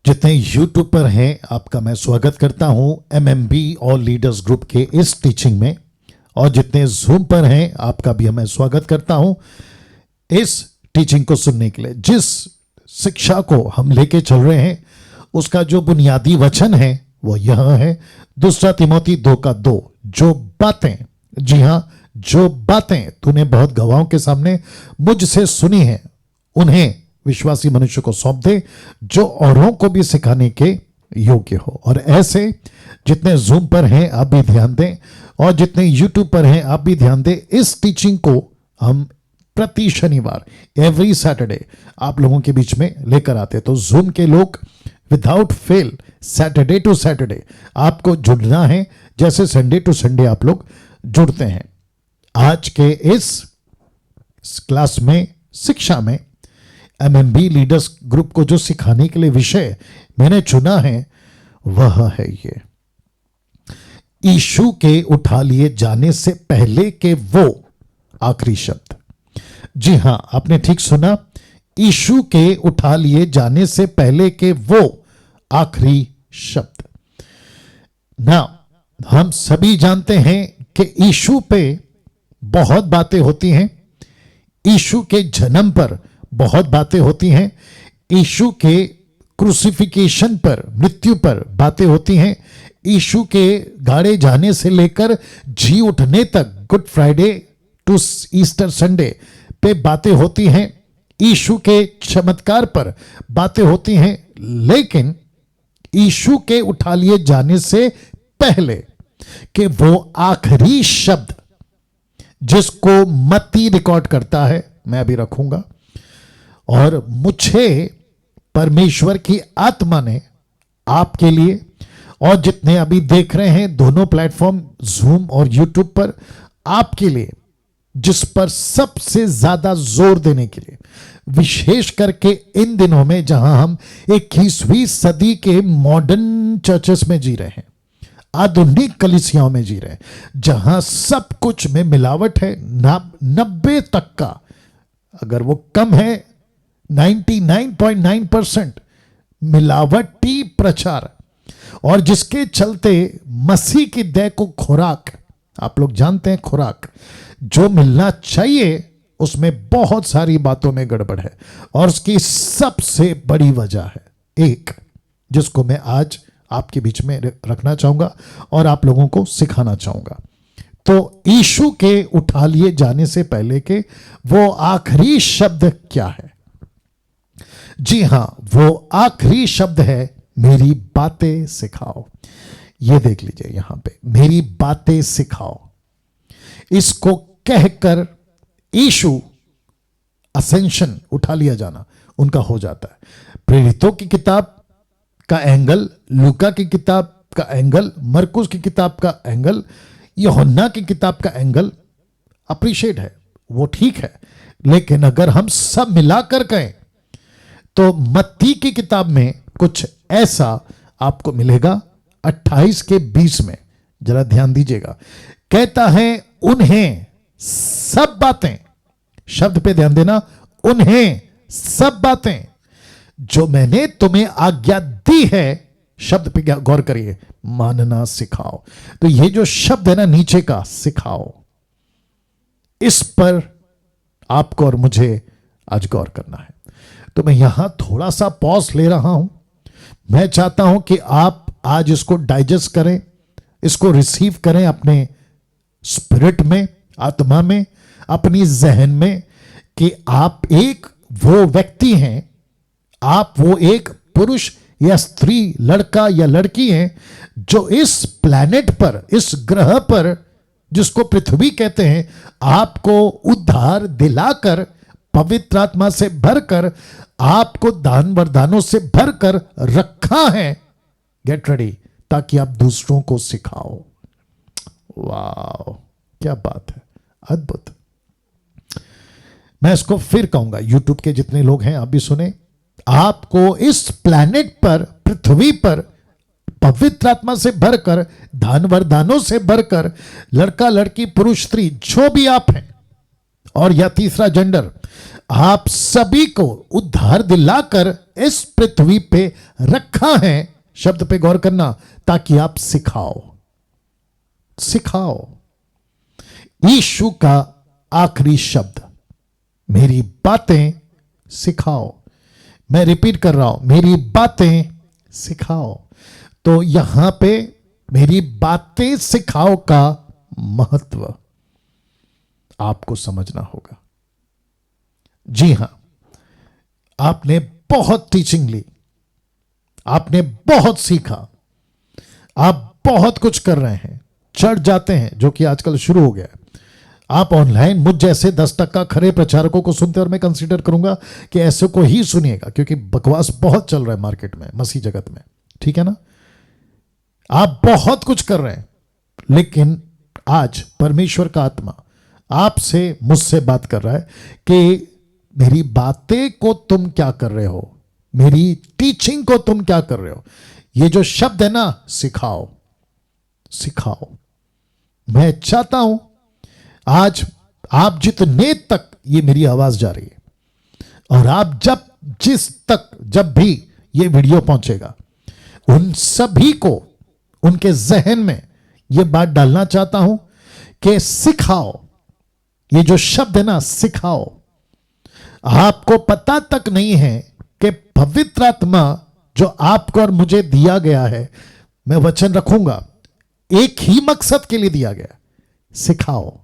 जितने YouTube पर हैं आपका मैं स्वागत करता हूं MMB ऑल लीडर्स ग्रुप के इस टीचिंग में, और जितने Zoom पर हैं आपका भी मैं स्वागत करता हूं इस टीचिंग को सुनने के लिए। जिस शिक्षा को हम लेके चल रहे हैं उसका जो बुनियादी वचन है वो यह है, 2 तिमोथी 2:2, जो बातें, जी हां, जो बातें तूने बहुत गवाहों के सामने मुझसे सुनी हैं उन्हें विश्वासी मनुष्य को सौंप दे जो औरों को भी सिखाने के योग्य हो। और ऐसे जितने Zoom पर हैं आप भी ध्यान दें, और जितने YouTube पर हैं आप भी ध्यान दें। इस टीचिंग को हम प्रति शनिवार, एवरी सैटरडे आप लोगों के बीच में लेकर आते हैं। तो Zoom के लोग without fail Saturday to Saturday आपको जुड़ना है, जैसे संडे टू संडे आप लोग जुड़ते हैं। आज के इस क्लास में, शिक्षा में, MMB लीडर्स ग्रुप को जो सिखाने के लिए विषय मैंने चुना है वह है ये, यीशु के उठा लिए जाने से पहले के वो आखिरी शब्द। जी हां, आपने ठीक सुना, यीशु के उठा लिए जाने से पहले के वो आखिरी शब्द। ना, हम सभी जानते हैं कि यीशु पे बहुत बातें होती हैं, यीशु के जन्म पर बहुत बातें होती हैं, यीशु के क्रूसिफिकेशन पर, मृत्यु पर बातें होती हैं, यीशु के गाड़े जाने से लेकर जी उठने तक, Good Friday to Easter Sunday पे बातें होती हैं, यीशु के चमत्कार पर बातें होती हैं। लेकिन यीशु के उठा लिए जाने से पहले के वो आखिरी शब्द जिसको मत्ती रिकॉर्ड करता है, मैं अभी रखूंगा, और मुझे परमेश्वर की आत्मा ने आपके लिए, और जितने अभी देख रहे हैं दोनों प्लेटफॉर्म Zoom और YouTube पर, आपके लिए जिस पर सबसे ज्यादा जोर देने के लिए, विशेष करके इन दिनों में जहां हम 21वीं सदी के मॉडर्न चर्चेस में जी रहे हैं, आधुनिक कलीसियाओं में जी रहे हैं, जहां सब कुछ में मिलावट है, 90 तक का, अगर वो कम है 99.9% मिलावटी प्रचार, और जिसके चलते मसीह की देह को खुराक, आप लोग जानते हैं खुराक जो मिलना चाहिए, उसमें बहुत सारी बातों में गड़बड़ है। और उसकी सबसे बड़ी वजह है एक, जिसको मैं आज आपके बीच में रखना चाहूंगा और आप लोगों को सिखाना चाहूंगा। तो यीशु के उठा लिए जाने से पहले के वो आखिरी शब्द क्या है? जी हां, वो आखिरी शब्द है, मेरी बातें सिखाओ। ये देख लीजिए यहां पे, मेरी बातें सिखाओ। इसको कहकर यीशु असेंशन, उठा लिया जाना उनका हो जाता है। प्रेरितों की किताब का एंगल, लूका की किताब का एंगल, मरकुस की किताब का एंगल, यूहन्ना की किताब का एंगल अप्रिशिएट है, वो ठीक है। लेकिन अगर हम सब मिलाकर कहें तो मत्ती की किताब में कुछ ऐसा आपको मिलेगा 28 के 20 में, जरा ध्यान दीजिएगा। कहता है उन्हें सब बातें, शब्द पे ध्यान देना, उन्हें सब बातें जो मैंने तुम्हें आज्ञा दी है, शब्द पे गौर करिए, मानना सिखाओ। तो ये जो शब्द है ना नीचे का, सिखाओ, इस पर आपको और मुझे आज गौर करना है। तो मैं यहां थोड़ा सा पॉज ले रहा हूं। मैं चाहता हूं कि आप आज इसको डाइजेस्ट करें, इसको रिसीव करें अपने स्पिरिट में, आत्मा में, अपनी जहन में, कि आप एक वो व्यक्ति हैं, आप वो एक पुरुष या स्त्री, लड़का या लड़की हैं जो इस प्लैनेट पर, इस ग्रह पर, जिसको पृथ्वी कहते हैं, आपको उद्धार दिलाकर, पवित्र आत्मा से भरकर, आपको दान वरदानों से भरकर रखा है। गेट रेडी, ताकि आप दूसरों को सिखाओ। वाह, क्या बात है, अद्भुत। मैं इसको फिर कहूंगा, YouTube के जितने लोग हैं आप भी सुने, आपको इस प्लैनेट पर, पृथ्वी पर, पवित्र आत्मा से भरकर, दान वरदानों से भरकर, लड़का लड़की पुरुष स्त्री जो भी आप हैं, और या तीसरा जेंडर, आप सभी को उद्धार दिलाकर इस पृथ्वी पे रखा है, शब्द पे गौर करना, ताकि आप सिखाओ। यीशु का आखिरी शब्द, मेरी बातें सिखाओ। मैं रिपीट कर रहा हूं, मेरी बातें सिखाओ। तो यहां पे मेरी बातें सिखाओ का महत्व आपको समझना होगा। जी हां, आपने बहुत टीचिंग ली, आपने बहुत सीखा, आप बहुत कुछ कर रहे हैं, चढ़ जाते हैं, जो कि आजकल शुरू हो गया है। आप ऑनलाइन मुझ जैसे 10% खरे प्रचारकों को सुनते, और मैं कंसीडर करूंगा कि ऐसे को ही सुनिएगा, क्योंकि बकवास बहुत चल रहा है मार्केट में, मसीह जगत में, ठीक है ना। आप बहुत कुछ कर रहे हैं, लेकिन आज परमेश्वर का आत्मा आपसे, मुझसे बात कर रहा है कि मेरी बातें को तुम क्या कर रहे हो, मेरी टीचिंग को तुम क्या कर रहे हो। ये जो शब्द है ना, सिखाओ। मैं चाहता हूं आज आप जितने तक ये मेरी आवाज जा रही है, और आप जब भी ये वीडियो पहुंचेगा, उन सभी को उनके जहन में ये बात डालना चाहता हूं कि सिखाओ। ये जो शब्द है ना, सिखाओ। आपको पता तक नहीं है कि पवित्र आत्मा जो आपको और मुझे दिया गया है, मैं वचन रखूंगा, एक ही मकसद के लिए दिया गया, सिखाओ।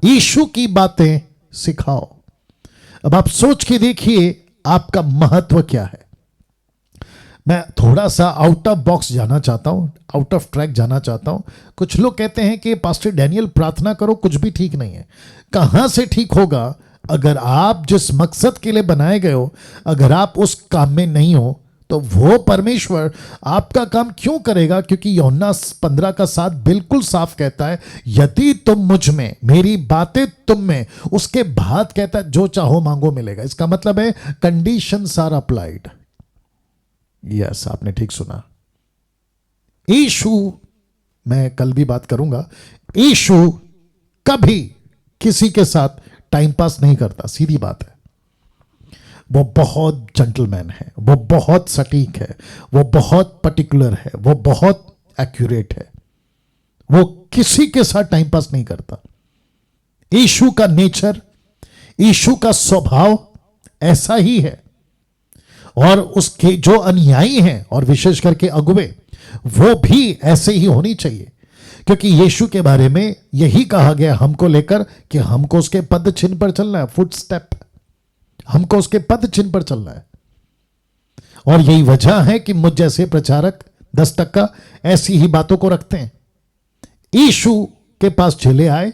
यीशु की बातें सिखाओ। अब आप सोच के देखिए आपका महत्व क्या है। मैं थोड़ा सा आउट ऑफ बॉक्स जाना चाहता हूं, आउट ऑफ ट्रैक जाना चाहता हूं। कुछ लोग कहते हैं कि पास्टर डैनियल प्रार्थना करो, कुछ भी ठीक नहीं है। कहां से ठीक होगा? अगर आप जिस मकसद के लिए बनाए गए हो, अगर आप उस काम में नहीं हो, तो वो परमेश्वर आपका काम क्यों करेगा? क्योंकि यूहन्ना 15:7 बिल्कुल साफ कहता है, यदि तुम मुझ में, मेरी बातें तुम में, उसके बाद कहता है जो चाहो मांगो मिलेगा। इसका मतलब है कंडीशंस आर अप्लाइड। यस, आपने ठीक सुना। यीशु, मैं कल भी बात करूंगा, यीशु कभी किसी के साथ टाइम पास नहीं करता, सीधी बात है। वो बहुत जेंटलमैन है, वो बहुत सटीक है, वो बहुत पर्टिकुलर है, वो बहुत एक्यूरेट है। वो किसी के साथ टाइम पास नहीं करता। यीशु का नेचर, यीशु का स्वभाव ऐसा ही है। और उसके जो अनुयायी हैं, और विशेष करके अगुवे, वो भी ऐसे ही होनी चाहिए। क्योंकि यीशु के बारे में यही कहा गया हमको लेकर कि हमको उसके पद चिन्ह पर चलना है, फुट स्टेप, हमको उसके पद चिन्ह पर चलना है। और यही वजह है कि मुझ जैसे प्रचारक 10% ऐसी ही बातों को रखते हैं। यीशु के पास चले आए,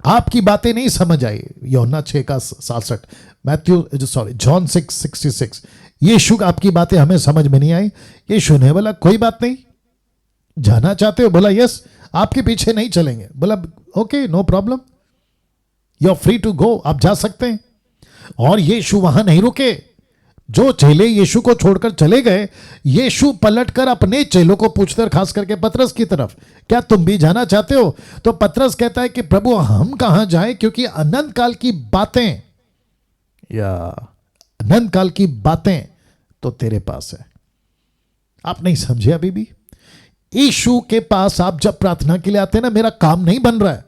आपकी बातें नहीं समझ आई, यूहन्ना 6:67, जॉन 6:66, यीशु आपकी बातें हमें समझ में नहीं आई। यीशु ने बोला कोई बात नहीं, जाना चाहते हो? बोला यस, आपके पीछे नहीं चलेंगे। बोला okay, no problem, you are free to go, आप जा सकते हैं। और यीशु वहां नहीं रुके। जो चेले यीशु को छोड़कर चले गए, यीशु पलटकर अपने चेलों को पूछकर, खास करके पतरस की तरफ, क्या तुम भी जाना चाहते हो? तो पतरस कहता है कि प्रभु हम कहां जाएं, क्योंकि अनंत काल की बातें, या अनंत काल की बातें तो तेरे पास है। आप नहीं समझे अभी भी? यीशु के पास आप जब प्रार्थना के लिए आते हैं ना, मेरा काम नहीं बन रहा है,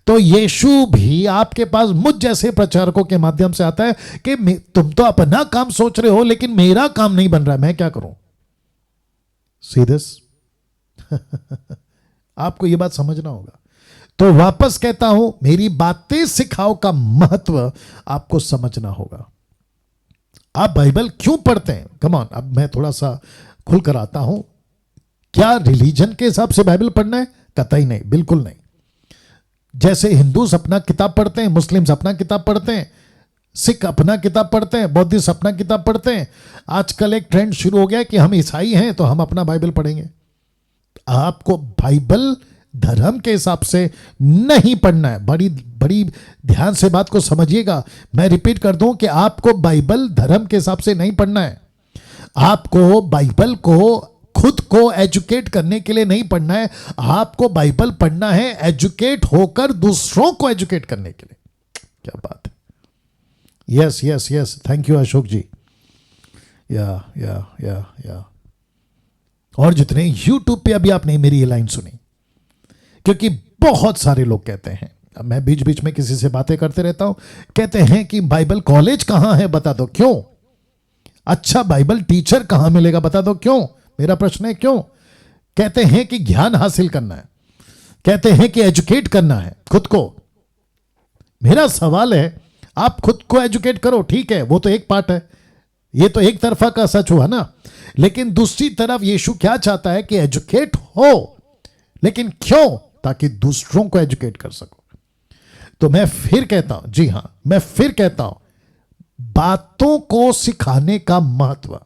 तो यीशु भी आपके पास मुझ जैसे प्रचारकों के माध्यम से आता है कि तुम तो अपना काम सोच रहे हो, लेकिन मेरा काम नहीं बन रहा है, मैं क्या करूं? See this? आपको यह बात समझना होगा। तो वापस कहता हूं, मेरी बातें सिखाओ का महत्व आपको समझना होगा। आप बाइबल क्यों पढ़ते हैं? कम ऑन, अब मैं थोड़ा सा खुलकर आता हूं। क्या रिलीजन के हिसाब से बाइबल पढ़ना है? कतई नहीं, बिल्कुल नहीं। जैसे हिंदू अपना किताब पढ़ते हैं, मुस्लिम्स अपना किताब पढ़ते हैं, सिख अपना किताब पढ़ते हैं, बौद्धिस्ट अपना किताब पढ़ते हैं। आजकल एक ट्रेंड शुरू हो गया कि हम ईसाई हैं तो हम अपना बाइबल पढ़ेंगे। आपको बाइबल धर्म के हिसाब से नहीं पढ़ना है। बड़ी बड़ी ध्यान से बात को समझिएगा। मैं रिपीट कर दूं कि आपको बाइबल धर्म के हिसाब से नहीं पढ़ना है। आपको बाइबल को खुद को एजुकेट करने के लिए नहीं पढ़ना है। आपको बाइबल पढ़ना है एजुकेट होकर दूसरों को एजुकेट करने के लिए। क्या बात है! Yes yes yes, thank you Ashok ji. या और जितने यूट्यूब पे अभी आपने मेरी ये लाइन सुनी, क्योंकि बहुत सारे लोग कहते हैं, अब मैं बीच बीच में किसी से बातें करते रहता हूं, कहते हैं कि बाइबल कॉलेज कहां है बता दो, क्यों? अच्छा बाइबल टीचर कहां मिलेगा बता दो, क्यों? मेरा प्रश्न है क्यों? कहते हैं कि ज्ञान हासिल करना है, कहते हैं कि एजुकेट करना है खुद को। मेरा सवाल है, आप खुद को एजुकेट करो, ठीक है, वो तो एक पार्ट है, ये तो एक तरफा का सच हुआ ना। लेकिन दूसरी तरफ यीशु क्या चाहता है कि एजुकेट हो, लेकिन क्यों? ताकि दूसरों को एजुकेट कर सको। तो मैं फिर कहता हूं, जी हां, मैं फिर कहता हूं, बातों को सिखाने का महत्व,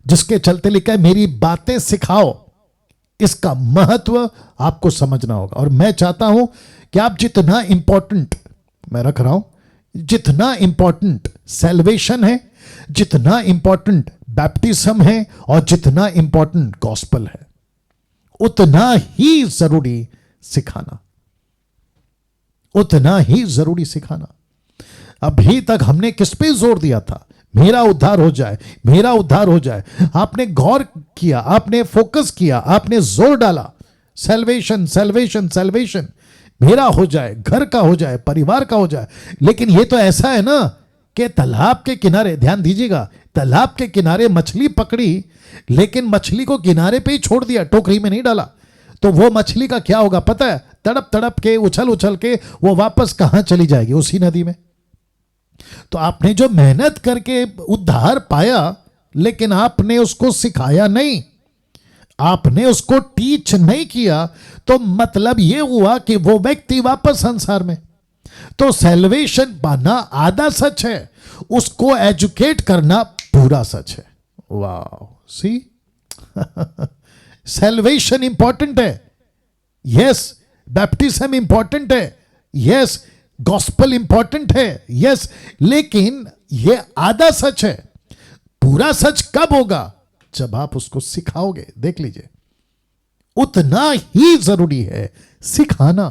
जिसके चलते लिखा है मेरी बातें सिखाओ, इसका महत्व आपको समझना होगा। और मैं चाहता हूं कि आप जितना इंपॉर्टेंट, मैं रख रहा हूं, जितना इंपॉर्टेंट सैल्वेशन है, जितना इंपॉर्टेंट बैप्टिज्म है, और जितना इंपॉर्टेंट गॉस्पल है, उतना ही जरूरी सिखाना, उतना ही जरूरी सिखाना। अभी तक हमने किस पे जोर दिया था? मेरा उद्धार हो जाए, मेरा उद्धार हो जाए। आपने गौर किया, आपने फोकस किया, आपने जोर डाला, सैल्वेशन सैल्वेशन सैल्वेशन, मेरा हो जाए, घर का हो जाए, परिवार का हो जाए। लेकिन ये तो ऐसा है ना कि तालाब के किनारे, ध्यान दीजिएगा, तालाब के किनारे मछली पकड़ी, लेकिन मछली को किनारे पे ही छोड़ दिया, टोकरी में नहीं डाला। तो वो मछली का क्या होगा पता है? तड़प तड़प के, उछल उछल के वो वापस कहां चली जाएगी? उसी नदी में। तो आपने जो मेहनत करके उद्धार पाया, लेकिन आपने उसको सिखाया नहीं, आपने उसको टीच नहीं किया, तो मतलब यह हुआ कि वो व्यक्ति वापस संसार में। तो सैल्वेशन पाना आधा सच है, उसको एजुकेट करना पूरा सच है। वाह, सी सैल्वेशन इंपॉर्टेंट है, यस, बैप्टिज्म इंपॉर्टेंट है, यस, गॉस्पल इंपॉर्टेंट है, यस, लेकिन यह आधा सच है। पूरा सच कब होगा? जब आप उसको सिखाओगे। देख लीजिए, उतना ही जरूरी है सिखाना।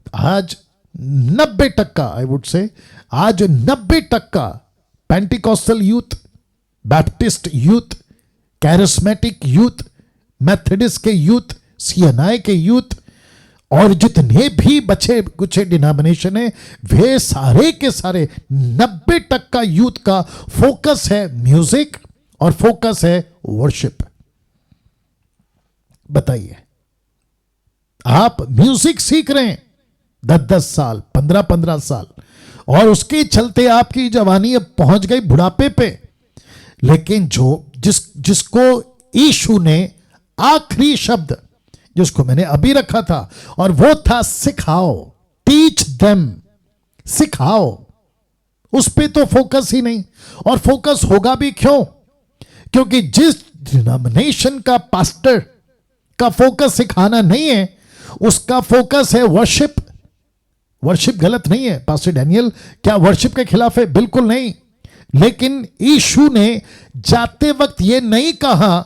आज 90%, आई वुड से, आज 90% Pentecostal youth, Baptist youth, charismatic youth, Methodist के यूथ, सीएनआई के यूथ, और जितने भी बचे कुछ डिनोमिनेशन है, वे सारे के सारे 90% यूथ का फोकस है म्यूजिक और फोकस है वर्शिप। बताइए, आप म्यूजिक सीख रहे हैं 10-10 साल, 15-15 साल, और उसके चलते आपकी जवानी अब पहुंच गई बुढ़ापे पे। लेकिन जिसको यीशु ने आखिरी शब्द, जिसको मैंने अभी रखा था, और वो था सिखाओ, टीच देम, सिखाओ, उस पे तो फोकस ही नहीं। और फोकस होगा भी क्यों? क्योंकि जिस डिनोमिनेशन का पास्टर का फोकस सिखाना नहीं है, उसका फोकस है वर्शिप। वर्शिप गलत नहीं है, पास्टर डैनियल क्या वर्शिप के खिलाफ है? बिल्कुल नहीं। लेकिन यीशु ने जाते वक्त यह नहीं कहा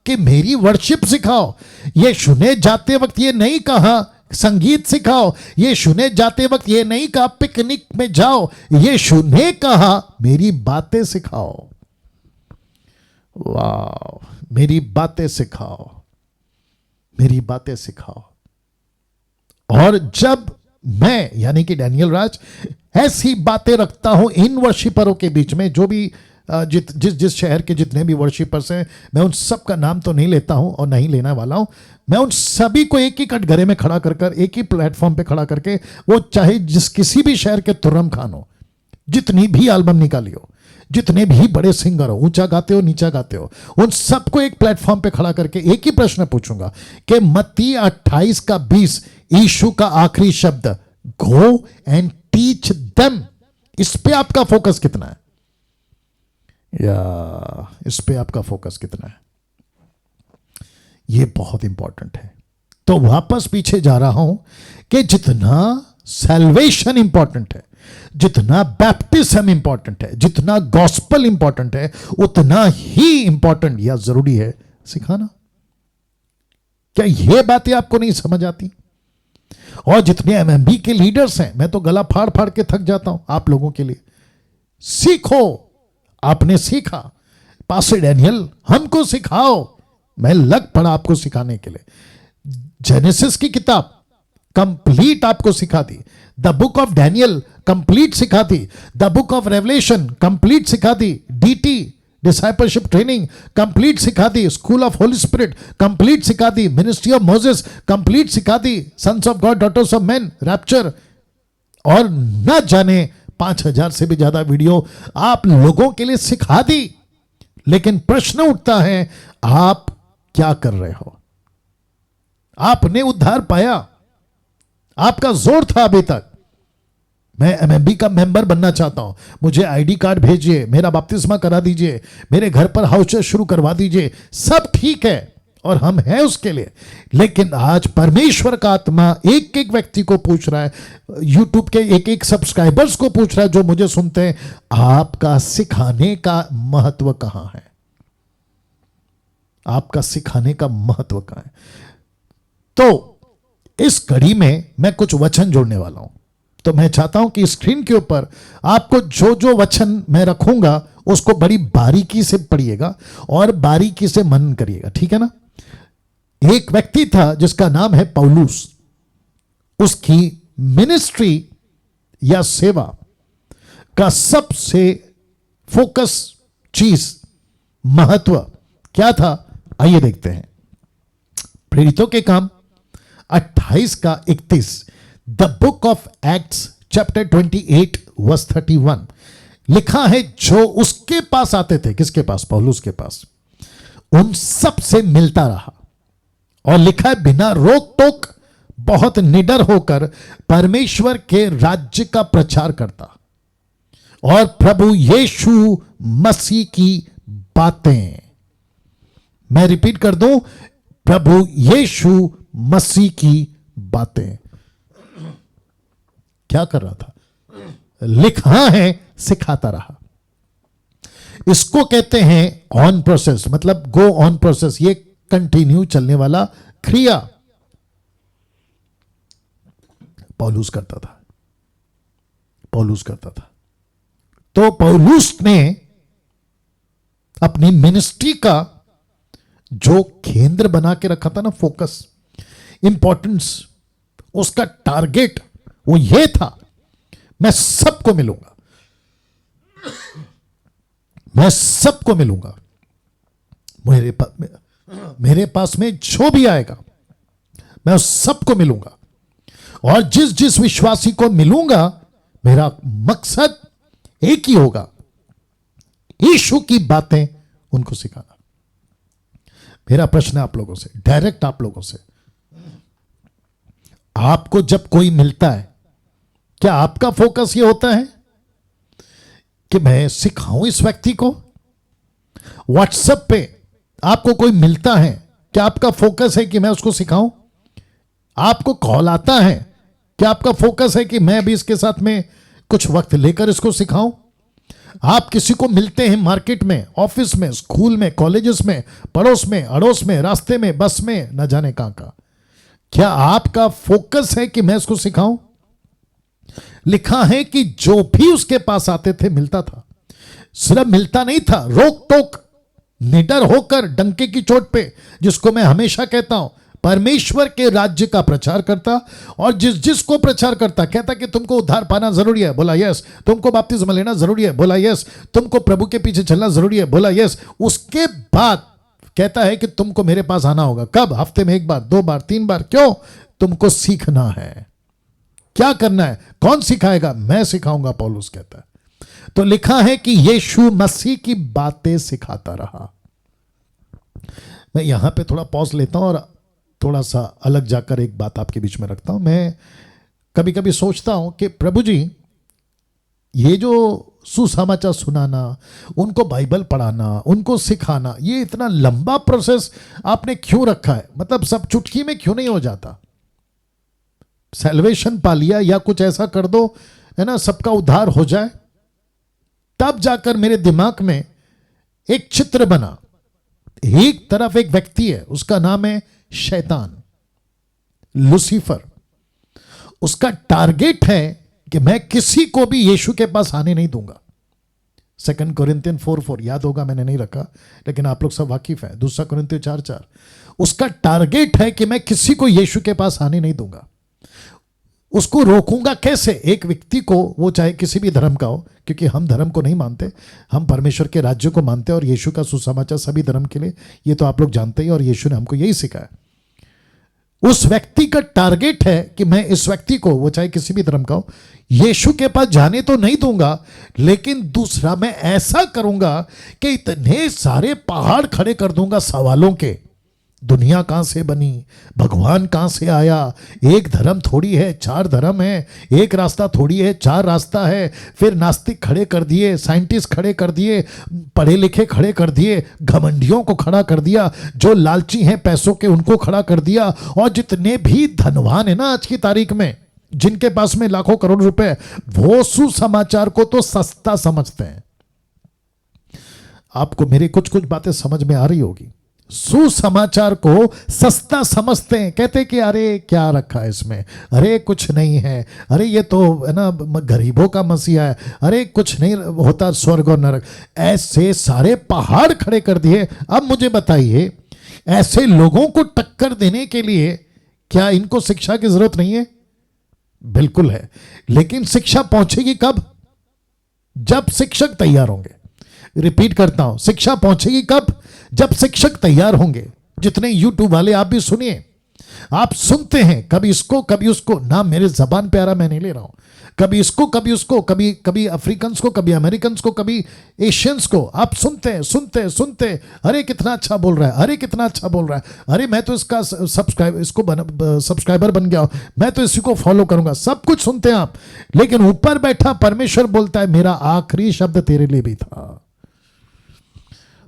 कि मेरी वर्शिप सिखाओ, यीशु ने जाते वक्त यह नहीं कहा संगीत सिखाओ, यीशु ने जाते वक्त यह नहीं कहा पिकनिक में जाओ, यीशु ने कहा मेरी बातें सिखाओ। वाह, मेरी बातें सिखाओ, मेरी बातें सिखाओ। और जब मैं, यानी कि डैनियल राज, ऐसी बातें रखता हूं इन वर्शिपरों के बीच में, जो भी जिस शहर के जितने भी वर्शिपर्स हैं, मैं उन सब का नाम तो नहीं लेता हूं और नहीं लेने वाला हूं। मैं उन सभी को एक ही कटघरे में खड़ा कर एक ही प्लेटफॉर्म पे खड़ा करके, वो चाहे किसी भी शहर के तुर्रम खान हो, जितनी भी एल्बम निकाली हो, जितने भी बड़े सिंगर हो, ऊंचा गाते हो नीचा गाते हो, उन सबको एक प्लेटफॉर्म पे खड़ा करके एक ही प्रश्न पूछूंगा कि मत्ती 28:20 यीशु का आखिरी शब्द, गो एंड टीच देम, इस पे आपका फोकस कितना है? या इस पे आपका फोकस कितना है? ये बहुत इंपॉर्टेंट है। तो वापस पीछे जा रहा हूं कि जितना सैल्वेशन इंपॉर्टेंट है, जितना बैप्टिज्म इंपॉर्टेंट है, जितना गॉस्पल इंपॉर्टेंट है, उतना ही इंपॉर्टेंट या जरूरी है सिखाना। क्या ये बातें आपको नहीं समझ आती? और जितने एमएमबी के लीडर्स हैं, मैं तो गला फाड़ फाड़ के थक जाता हूं आप लोगों के लिए, सीखो। आपने सीखा, पास्टर डैनियल हमको सिखाओ। मैं लग पड़ा आपको सिखाने के लिए। जेनेसिस की किताब कंप्लीट आपको सिखा दी, the book of Daniel complete सिखा दी, the book of Revelation complete सिखा दी, डीटी डिसाइपलशिप ट्रेनिंग कंप्लीट सिखा दी, school of Holy Spirit complete सिखा दी, मिनिस्ट्री ऑफ मोसेस कंप्लीट सिखा दी, sons of God daughters of man rapture, और न जाने 5000 से भी ज्यादा वीडियो आप लोगों के लिए सिखा दी। लेकिन प्रश्न उठता है, आप क्या कर रहे हो? आपने उद्धार पाया, आपका जोर था अभी तक, मैं एमएमबी का मेंबर बनना चाहता हूं, मुझे आईडी कार्ड भेजिए, मेरा बपतिस्मा करा दीजिए, मेरे घर पर हाउस चर्च शुरू करवा दीजिए, सब ठीक है और हम हैं उसके लिए। लेकिन आज परमेश्वर का आत्मा एक एक व्यक्ति को पूछ रहा है, यूट्यूब के एक एक सब्सक्राइबर्स को पूछ रहा है जो मुझे सुनते हैं, आपका सिखाने का महत्व कहां है? आपका सिखाने का महत्व कहां है? तो इस कड़ी में मैं कुछ वचन जोड़ने वाला हूं, तो मैं चाहता हूं कि स्क्रीन के ऊपर आपको जो जो वचन मैं रखूंगा उसको बड़ी बारीकी से पढ़िएगा और बारीकी से मनन करिएगा, ठीक है ना? एक व्यक्ति था जिसका नाम है पौलुस। उसकी मिनिस्ट्री या सेवा का सबसे फोकस चीज, महत्व क्या था? आइए देखते हैं। प्रेरितों के काम 28 का 31, the book of Acts chapter 28 verse 31 लिखा है, जो उसके पास आते थे, किसके पास? पौलुस के पास, उन सब से मिलता रहा। और लिखा है, बिना रोक टोक बहुत निडर होकर परमेश्वर के राज्य का प्रचार करता और प्रभु यीशु मसीह की बातें, मैं रिपीट कर दूं, प्रभु यीशु मसीह की बातें। क्या कर रहा था? लिखा है, सिखाता रहा। इसको कहते हैं ऑन प्रोसेस, मतलब गो ऑन प्रोसेस, ये कंटिन्यू चलने वाला क्रिया पौलुस करता था। पौलुस करता था। तो पौलुस ने अपनी मिनिस्ट्री का जो केंद्र बना के रखा था ना, फोकस, इंपॉर्टेंस, उसका टारगेट वो ये था, मैं सबको मिलूंगा, मैं सबको मिलूंगा, मेरे पास में जो भी आएगा मैं उस सबको मिलूंगा, और जिस जिस विश्वासी को मिलूंगा मेरा मकसद एक ही होगा, यीशु की बातें उनको सिखाना। मेरा प्रश्न है आप लोगों से, डायरेक्ट आप लोगों से, आपको जब कोई मिलता है, क्या आपका फोकस ये होता है कि मैं सिखाऊं इस व्यक्ति को? व्हाट्सएप पे आपको कोई मिलता है, क्या आपका फोकस है कि मैं उसको सिखाऊं? आपको कॉल आता है, क्या आपका फोकस है कि मैं भी इसके साथ में कुछ वक्त लेकर इसको सिखाऊं? आप किसी को मिलते हैं मार्केट में, ऑफिस में, स्कूल में, कॉलेजेस में, पड़ोस में, अड़ोस में, रास्ते में, बस में, न जाने कहां का, क्या आपका फोकस है कि मैं इसको सिखाऊं? लिखा है कि जो भी उसके पास आते थे मिलता था। सिर्फ मिलता नहीं था, रोक टोक, निडर होकर, डंके की चोट पे, जिसको मैं हमेशा कहता हूं, परमेश्वर के राज्य का प्रचार करता, और जिस जिसको प्रचार करता, कहता कि तुमको उद्धार पाना जरूरी है, बोला यस। तुमको बपतिस्मा लेना जरूरी है, बोला यस। तुमको प्रभु के पीछे चलना जरूरी है, बोला यस। उसके बाद कहता है कि तुमको मेरे पास आना होगा। कब? हफ्ते में 1 बार, 2 बार, 3 बार। क्यों? तुमको सीखना है। क्या करना है? कौन सिखाएगा? मैं सिखाऊंगा, पौलुस कहता है। तो लिखा है कि यीशु मसीह की बातें सिखाता रहा। मैं यहां पे थोड़ा पॉज लेता हूं और थोड़ा सा अलग जाकर एक बात आपके बीच में रखता हूं। मैं कभी कभी सोचता हूं कि प्रभु जी, ये जो सुसमाचार सुनाना, उनको बाइबल पढ़ाना, उनको सिखाना, ये इतना लंबा प्रोसेस आपने क्यों रखा है? मतलब सब चुटकी में क्यों नहीं हो जाता? सैल्वेशन पा लिया या कुछ ऐसा कर दो, है ना, सबका उद्धार हो जाए। तब जाकर मेरे दिमाग में एक चित्र बना। एक तरफ एक व्यक्ति है, उसका नाम है शैतान, लूसीफर। उसका टारगेट है कि मैं किसी को भी यीशु के पास आने नहीं दूंगा। 2 कोरिन्थियन 4:4 याद होगा, मैंने नहीं रखा लेकिन आप लोग सब वाकिफ हैं। 2 कोरिन्थियन 4:4 उसका टारगेट है कि मैं किसी को यीशु के पास आने नहीं दूंगा। उसको रोकूंगा कैसे? एक व्यक्ति को, वो चाहे किसी भी धर्म का हो, क्योंकि हम धर्म को नहीं मानते, हम परमेश्वर के राज्य को मानते हैं और यीशु का सुसमाचार सभी धर्म के लिए, ये तो आप लोग जानते ही, और यीशु ने हमको यही सिखाया। उस व्यक्ति का टारगेट है कि मैं इस व्यक्ति को, वो चाहे किसी भी धर्म का हो, यीशु के पास जाने तो नहीं दूंगा, लेकिन दूसरा मैं ऐसा करूंगा कि इतने सारे पहाड़ खड़े कर दूंगा सवालों के। दुनिया कहां से बनी, भगवान कहां से आया, एक धर्म थोड़ी है 4 धर्म है, एक रास्ता थोड़ी है 4 रास्ता है। फिर नास्तिक खड़े कर दिए, साइंटिस्ट खड़े कर दिए, पढ़े लिखे खड़े कर दिए, घमंडियों को खड़ा कर दिया, जो लालची हैं पैसों के उनको खड़ा कर दिया, और जितने भी धनवान है ना आज की तारीख में, जिनके पास में लाखों करोड़ रुपए, वो सुसमाचार को तो सस्ता समझते हैं। आपको मेरी कुछ कुछ बातें समझ में आ रही होगी। सुसमाचार को सस्ता समझते हैं, कहते हैं कि अरे क्या रखा है इसमें, अरे कुछ नहीं है, अरे ये तो है ना गरीबों का मसीहा है, अरे कुछ नहीं होता स्वर्ग और नरक। ऐसे सारे पहाड़ खड़े कर दिए। अब मुझे बताइए, ऐसे लोगों को टक्कर देने के लिए क्या इनको शिक्षा की जरूरत नहीं है? बिल्कुल है, लेकिन शिक्षा पहुंचेगी कब? जब शिक्षक तैयार होंगे। रिपीट करता हूं, शिक्षा पहुंचेगी कब? जब शिक्षक तैयार होंगे। जितने यूट्यूब वाले आप भी सुनिए, आप सुनते हैं कभी इसको कभी उसको, ना मेरे जबान पे आ रहा, मैं नहीं ले रहा हूं, कभी इसको कभी उसको, कभी कभी अफ्रीकन्स को, कभी अमेरिकन को, कभी एशियंस को। आप सुनते हैं सुनते सुनते, अरे कितना अच्छा बोल रहा है, अरे कितना अच्छा बोल रहा है, अरे मैं तो इसका सब्सक्राइबर बन गया हूं, मैं तो इसी को फॉलो करूंगा। सब कुछ सुनते हैं आप, लेकिन ऊपर बैठा परमेश्वर बोलता है मेरा आखिरी शब्द तेरे लिए भी था।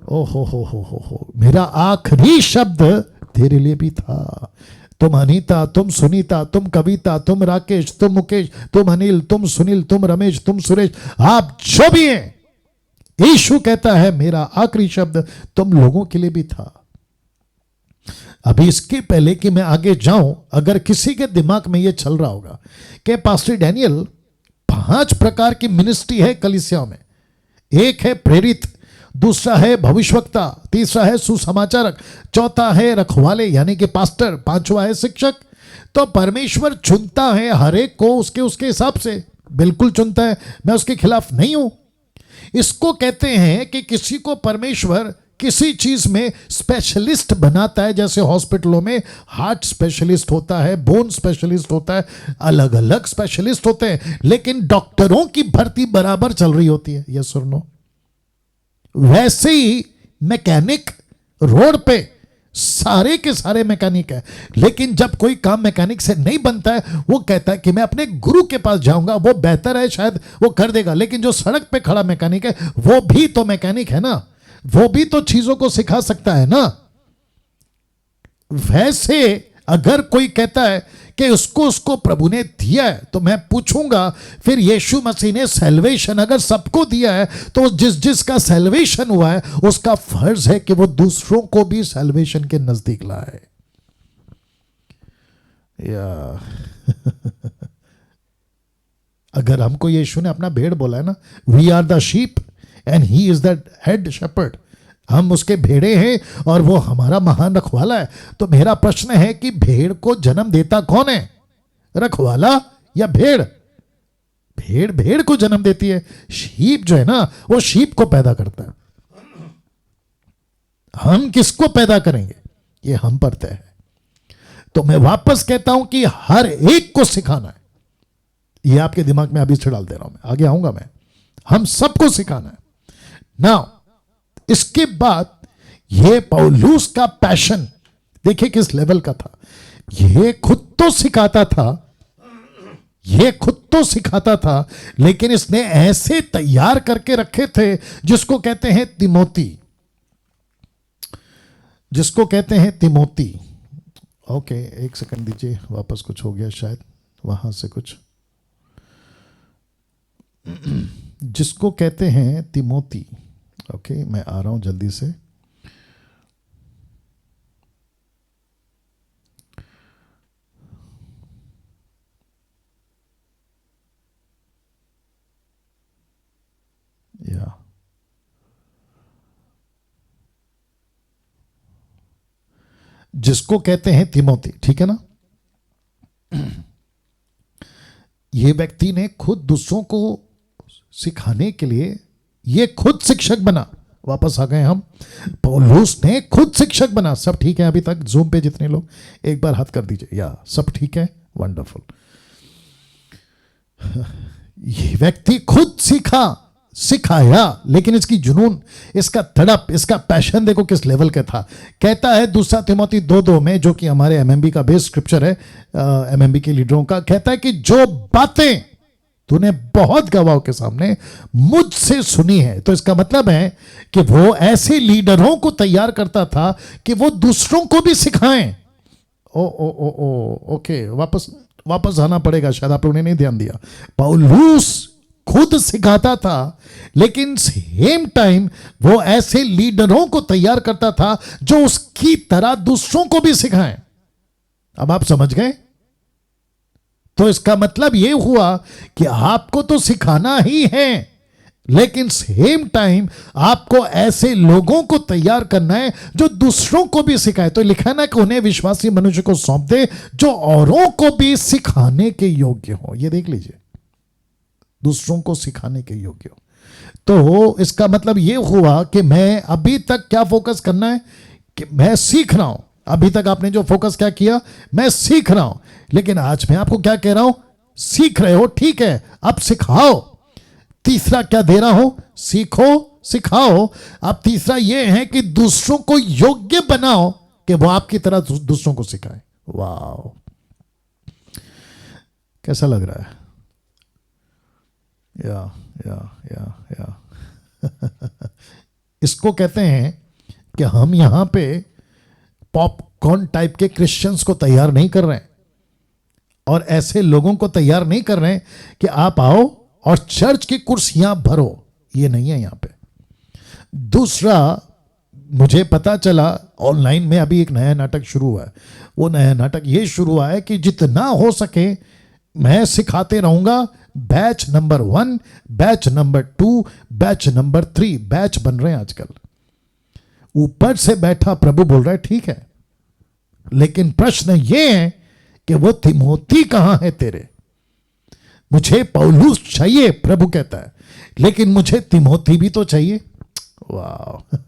ओ हो, मेरा आखिरी शब्द तेरे लिए भी था। तुम अनीता, तुम सुनीता, तुम कविता, तुम राकेश, तुम मुकेश, तुम अनिल, तुम सुनील, तुम रमेश, तुम सुरेश, आप जो भी हैं, यीशु कहता है मेरा आखिरी शब्द तुम लोगों के लिए भी था। अभी इसके पहले कि मैं आगे जाऊं, अगर किसी के दिमाग में यह चल रहा होगा कि पास्टर डैनियल 5 प्रकार की मिनिस्ट्री है कलीसिया में, एक है प्रेरित, दूसरा है भविष्यवक्ता, तीसरा है सुसमाचारक, चौथा है रखवाले यानी कि पास्टर, पांचवा है शिक्षक। तो परमेश्वर चुनता है हर एक को उसके उसके हिसाब से, बिल्कुल चुनता है, मैं उसके खिलाफ नहीं हूं। इसको कहते हैं कि किसी को परमेश्वर किसी चीज में स्पेशलिस्ट बनाता है। जैसे हॉस्पिटलों में हार्ट स्पेशलिस्ट होता है, बोन स्पेशलिस्ट होता है, अलग अलग स्पेशलिस्ट होते हैं, लेकिन डॉक्टरों की भर्ती बराबर चल रही होती है। यस और नो? वैसे ही मैकेनिक रोड पे सारे के सारे मैकेनिक है, लेकिन जब कोई काम मैकेनिक से नहीं बनता है, वो कहता है कि मैं अपने गुरु के पास जाऊंगा, वो बेहतर है, शायद वो कर देगा। लेकिन जो सड़क पे खड़ा मैकेनिक है, वो भी तो मैकेनिक है ना, वो भी तो चीजों को सिखा सकता है ना। वैसे अगर कोई कहता है कि उसको प्रभु ने दिया है, तो मैं पूछूंगा फिर यीशु मसीह ने सैल्वेशन अगर सबको दिया है, तो जिस जिसका सैल्वेशन हुआ है उसका फर्ज है कि वो दूसरों को भी सैल्वेशन के नजदीक लाए। या अगर हमको यीशु ने अपना भेड़ बोला है ना, we are the sheep and he is the head shepherd, हम उसके भेड़े हैं और वो हमारा महान रखवाला है। तो मेरा प्रश्न है कि भेड़ को जन्म देता कौन है, रखवाला या भेड़? भेड़ भेड़ को जन्म देती है, शीप जो है ना वो शीप को पैदा करता है। हम किसको पैदा करेंगे ये हम पर तय है। तो मैं वापस कहता हूं कि हर एक को सिखाना है। ये आपके दिमाग में अभी से डाल दे रहा हूं, मैं आगे आऊंगा, मैं हम सबको सिखाना है। नाउ इसके बाद ये पौलुस का पैशन देखिए किस लेवल का था। ये खुद तो सिखाता था, ये खुद तो सिखाता था, लेकिन इसने ऐसे तैयार करके रखे थे जिसको कहते हैं तिमोती, जिसको कहते हैं तिमोती। ओके एक सेकंड दीजिए, वापस कुछ हो गया शायद वहां से कुछ, जिसको कहते हैं तिमोती। ओके मैं आ रहा हूं जल्दी से। या जिसको कहते हैं तिमोथी, ठीक है ना। ये व्यक्ति ने खुद दूसरों को सिखाने के लिए ये खुद शिक्षक बना। वापस आ गए हम, पौलुस ने खुद शिक्षक बना। सब ठीक है अभी तक? जूम पे जितने लोग एक बार हाथ कर दीजिए, या सब ठीक है? वंडरफुल। ये व्यक्ति खुद सिखाया, लेकिन इसकी जुनून, इसका तड़प, इसका पैशन देखो किस लेवल का था। कहता है दूसरा तिमोथी 2:2 में, जो कि हमारे एमएमबी का बेस स्क्रिप्चर है, एमएमबी के लीडरों का, कहता है कि जो बातें तूने बहुत गवाहों के सामने मुझसे सुनी है। तो इसका मतलब है कि वो ऐसे लीडरों को तैयार करता था कि वो दूसरों को भी सिखाएं। ओके, वापस आना पड़ेगा, शायद आप लोगों ने नहीं ध्यान दिया। पौलुस खुद सिखाता था, लेकिन सेम टाइम वो ऐसे लीडरों को तैयार करता था जो उसकी तरह दूसरों को भी सिखाएं। अब आप समझ गए? तो इसका मतलब यह हुआ कि आपको तो सिखाना ही है, लेकिन सेम टाइम आपको ऐसे लोगों को तैयार करना है जो दूसरों को भी सिखाए। तो लिखा है ना कि उन्हें विश्वासी मनुष्य को सौंप दे जो औरों को भी सिखाने के योग्य हो। ये देख लीजिए, दूसरों को सिखाने के योग्य हो। तो इसका मतलब यह हुआ कि मैं अभी तक क्या फोकस करना है कि मैं सीख रहा हूं। अभी तक आपने जो फोकस क्या किया, मैं सीख रहा हूं। लेकिन आज मैं आपको क्या कह रहा हूं, सीख रहे हो, ठीक है, अब सिखाओ। तीसरा क्या दे रहा हूं, सीखो सिखाओ। अब तीसरा यह है कि दूसरों को योग्य बनाओ कि वो आपकी तरह दूसरों को सिखाए। वाह, कैसा लग रहा है? या इसको कहते हैं कि हम यहां पे पॉपकॉर्न टाइप के क्रिश्चियंस को तैयार नहीं कर रहे हैं, और ऐसे लोगों को तैयार नहीं कर रहे हैं कि आप आओ और चर्च की कुर्सियां भरो। ये नहीं है यहां पे। दूसरा, मुझे पता चला ऑनलाइन में अभी एक नया नाटक शुरू हुआ है। वो नया नाटक ये शुरू हुआ है कि जितना हो सके मैं सिखाते रहूंगा। Batch number 1, batch number 2, batch number 3 batch बन रहे हैं आजकल। ऊपर से बैठा प्रभु बोल रहा है ठीक है, लेकिन प्रश्न यह है कि वो तिमोथी कहां है तेरे? मुझे पौलुस चाहिए, प्रभु कहता है, लेकिन मुझे तिमोथी भी तो चाहिए। वाह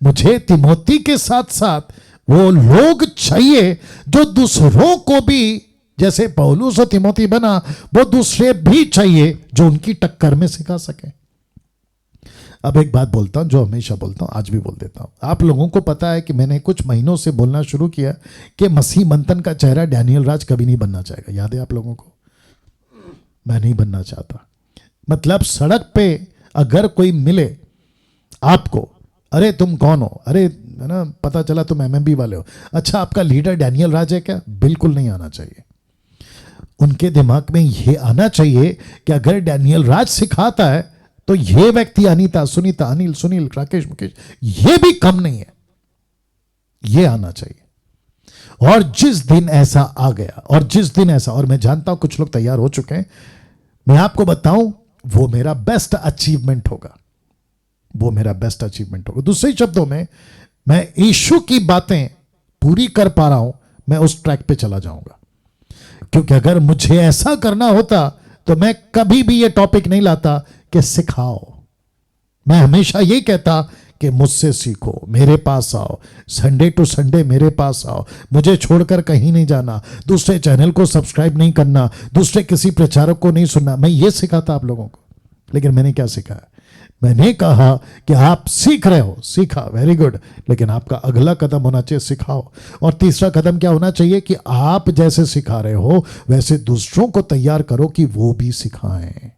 मुझे तिमोथी के साथ साथ वो लोग चाहिए जो दूसरों को भी, जैसे पौलुस और तिमोथी बना, वो दूसरे भी चाहिए जो उनकी टक्कर में सिखा सके। अब एक बात बोलता हूं जो हमेशा बोलता हूं, आज भी बोल देता हूं। आप लोगों को पता है कि मैंने कुछ महीनों से बोलना शुरू किया कि मसीह मंथन का चेहरा डैनियल राज कभी नहीं बनना चाहेगा। याद है आप लोगों को? मैं नहीं बनना चाहता। मतलब सड़क पे अगर कोई मिले आपको, अरे तुम कौन हो, अरे है ना, पता चला तुम एमएमबी वाले हो, अच्छा आपका लीडर डैनियल राज है क्या? बिल्कुल नहीं आना चाहिए। उनके दिमाग में यह आना चाहिए कि अगर डैनियल राज सिखाता है तो ये व्यक्ति अनीता, सुनीता, अनिल, सुनील, राकेश, मुकेश, ये भी कम नहीं है। ये आना चाहिए। और जिस दिन ऐसा आ गया, और जिस दिन ऐसा, और मैं जानता हूं कुछ लोग तैयार हो चुके हैं, मैं आपको बताऊं वो मेरा बेस्ट अचीवमेंट होगा। वो मेरा बेस्ट अचीवमेंट होगा। दूसरे शब्दों में, मैं यीशु की बातें पूरी कर पा रहा हूं, मैं उस ट्रैक पे चला जाऊंगा। क्योंकि अगर मुझे ऐसा करना होता तो मैं कभी भी ये टॉपिक नहीं लाता कि सिखाओ। मैं हमेशा यही कहता कि मुझसे सीखो, मेरे पास आओ, संडे टू संडे मेरे पास आओ, मुझे छोड़कर कहीं नहीं जाना, दूसरे चैनल को सब्सक्राइब नहीं करना, दूसरे किसी प्रचारक को नहीं सुनना। मैं ये सिखाता आप लोगों को। लेकिन मैंने क्या सिखाया? मैंने कहा कि आप सीख रहे हो, सीखा, वेरी गुड, लेकिन आपका अगला कदम होना चाहिए सिखाओ। और तीसरा कदम क्या होना चाहिए कि आप जैसे सिखा रहे हो वैसे दूसरों को तैयार करो कि वो भी सिखाएं।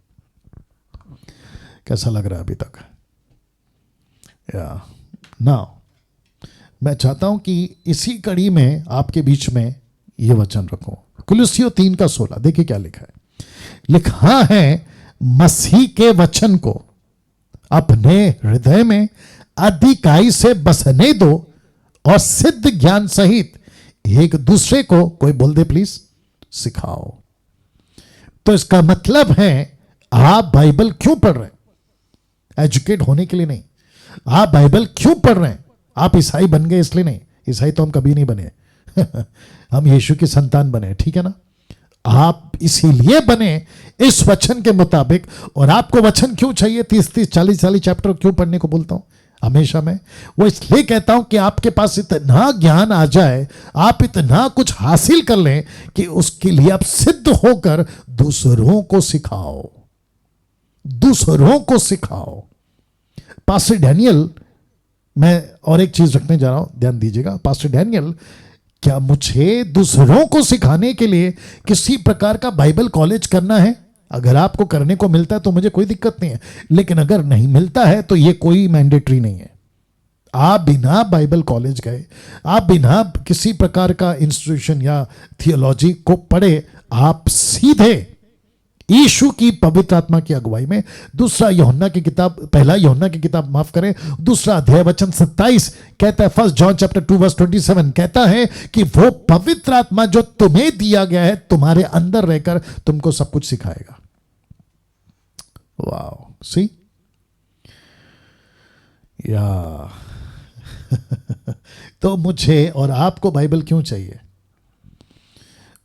कैसा लग रहा है अभी तक? या नाउ मैं चाहता हूं कि इसी कड़ी में आपके बीच में यह वचन रखूं। कुलुस्सियों 3:16 देखिए क्या लिखा है। लिखा है, मसीह के वचन को अपने हृदय में अधिकाई से बसने दो और सिद्ध ज्ञान सहित एक दूसरे को, कोई बोल दे प्लीज, सिखाओ। तो इसका मतलब है आप बाइबल क्यों पढ़ रहे हैं? एजुकेट होने के लिए नहीं। आप बाइबल क्यों पढ़ रहे हैं? आप ईसाई बन गए इसलिए नहीं। ईसाई तो हम कभी नहीं बने हम यीशु की संतान बने, ठीक है ना। आप इसीलिए बने इस वचन के मुताबिक। और आपको वचन क्यों चाहिए? 30 40 चैप्टर क्यों पढ़ने को बोलता हूं हमेशा मैं? वो इसलिए कहता हूं कि आपके पास इतना ज्ञान आ जाए, आप इतना कुछ हासिल कर लें कि उसके लिए आप सिद्ध होकर दूसरों को सिखाओ, दूसरों को सिखाओ। पास्टर डैनियल, मैं और एक चीज रखने जा रहा हूं, ध्यान दीजिएगा। पास्टर डैनियल, क्या मुझे दूसरों को सिखाने के लिए किसी प्रकार का बाइबल कॉलेज करना है? अगर आपको करने को मिलता है तो मुझे कोई दिक्कत नहीं है, लेकिन अगर नहीं मिलता है तो यह कोई मैंडेटरी नहीं है। आप बिना बाइबल कॉलेज गए, आप बिना किसी प्रकार का इंस्टीट्यूशन या थियोलॉजी को पढ़े, आप सीधे यीशु की पवित्र आत्मा की अगुवाई में पहला यूहन्ना की किताब माफ करें, दूसरा अध्याय वचन 27 कहता है, 1 जॉन चैप्टर 2 वर्स 27 कहता है कि वो पवित्र आत्मा जो तुम्हें दिया गया है तुम्हारे अंदर रहकर तुमको सब कुछ सिखाएगा। वाओ, सी या तो मुझे और आपको बाइबल क्यों चाहिए?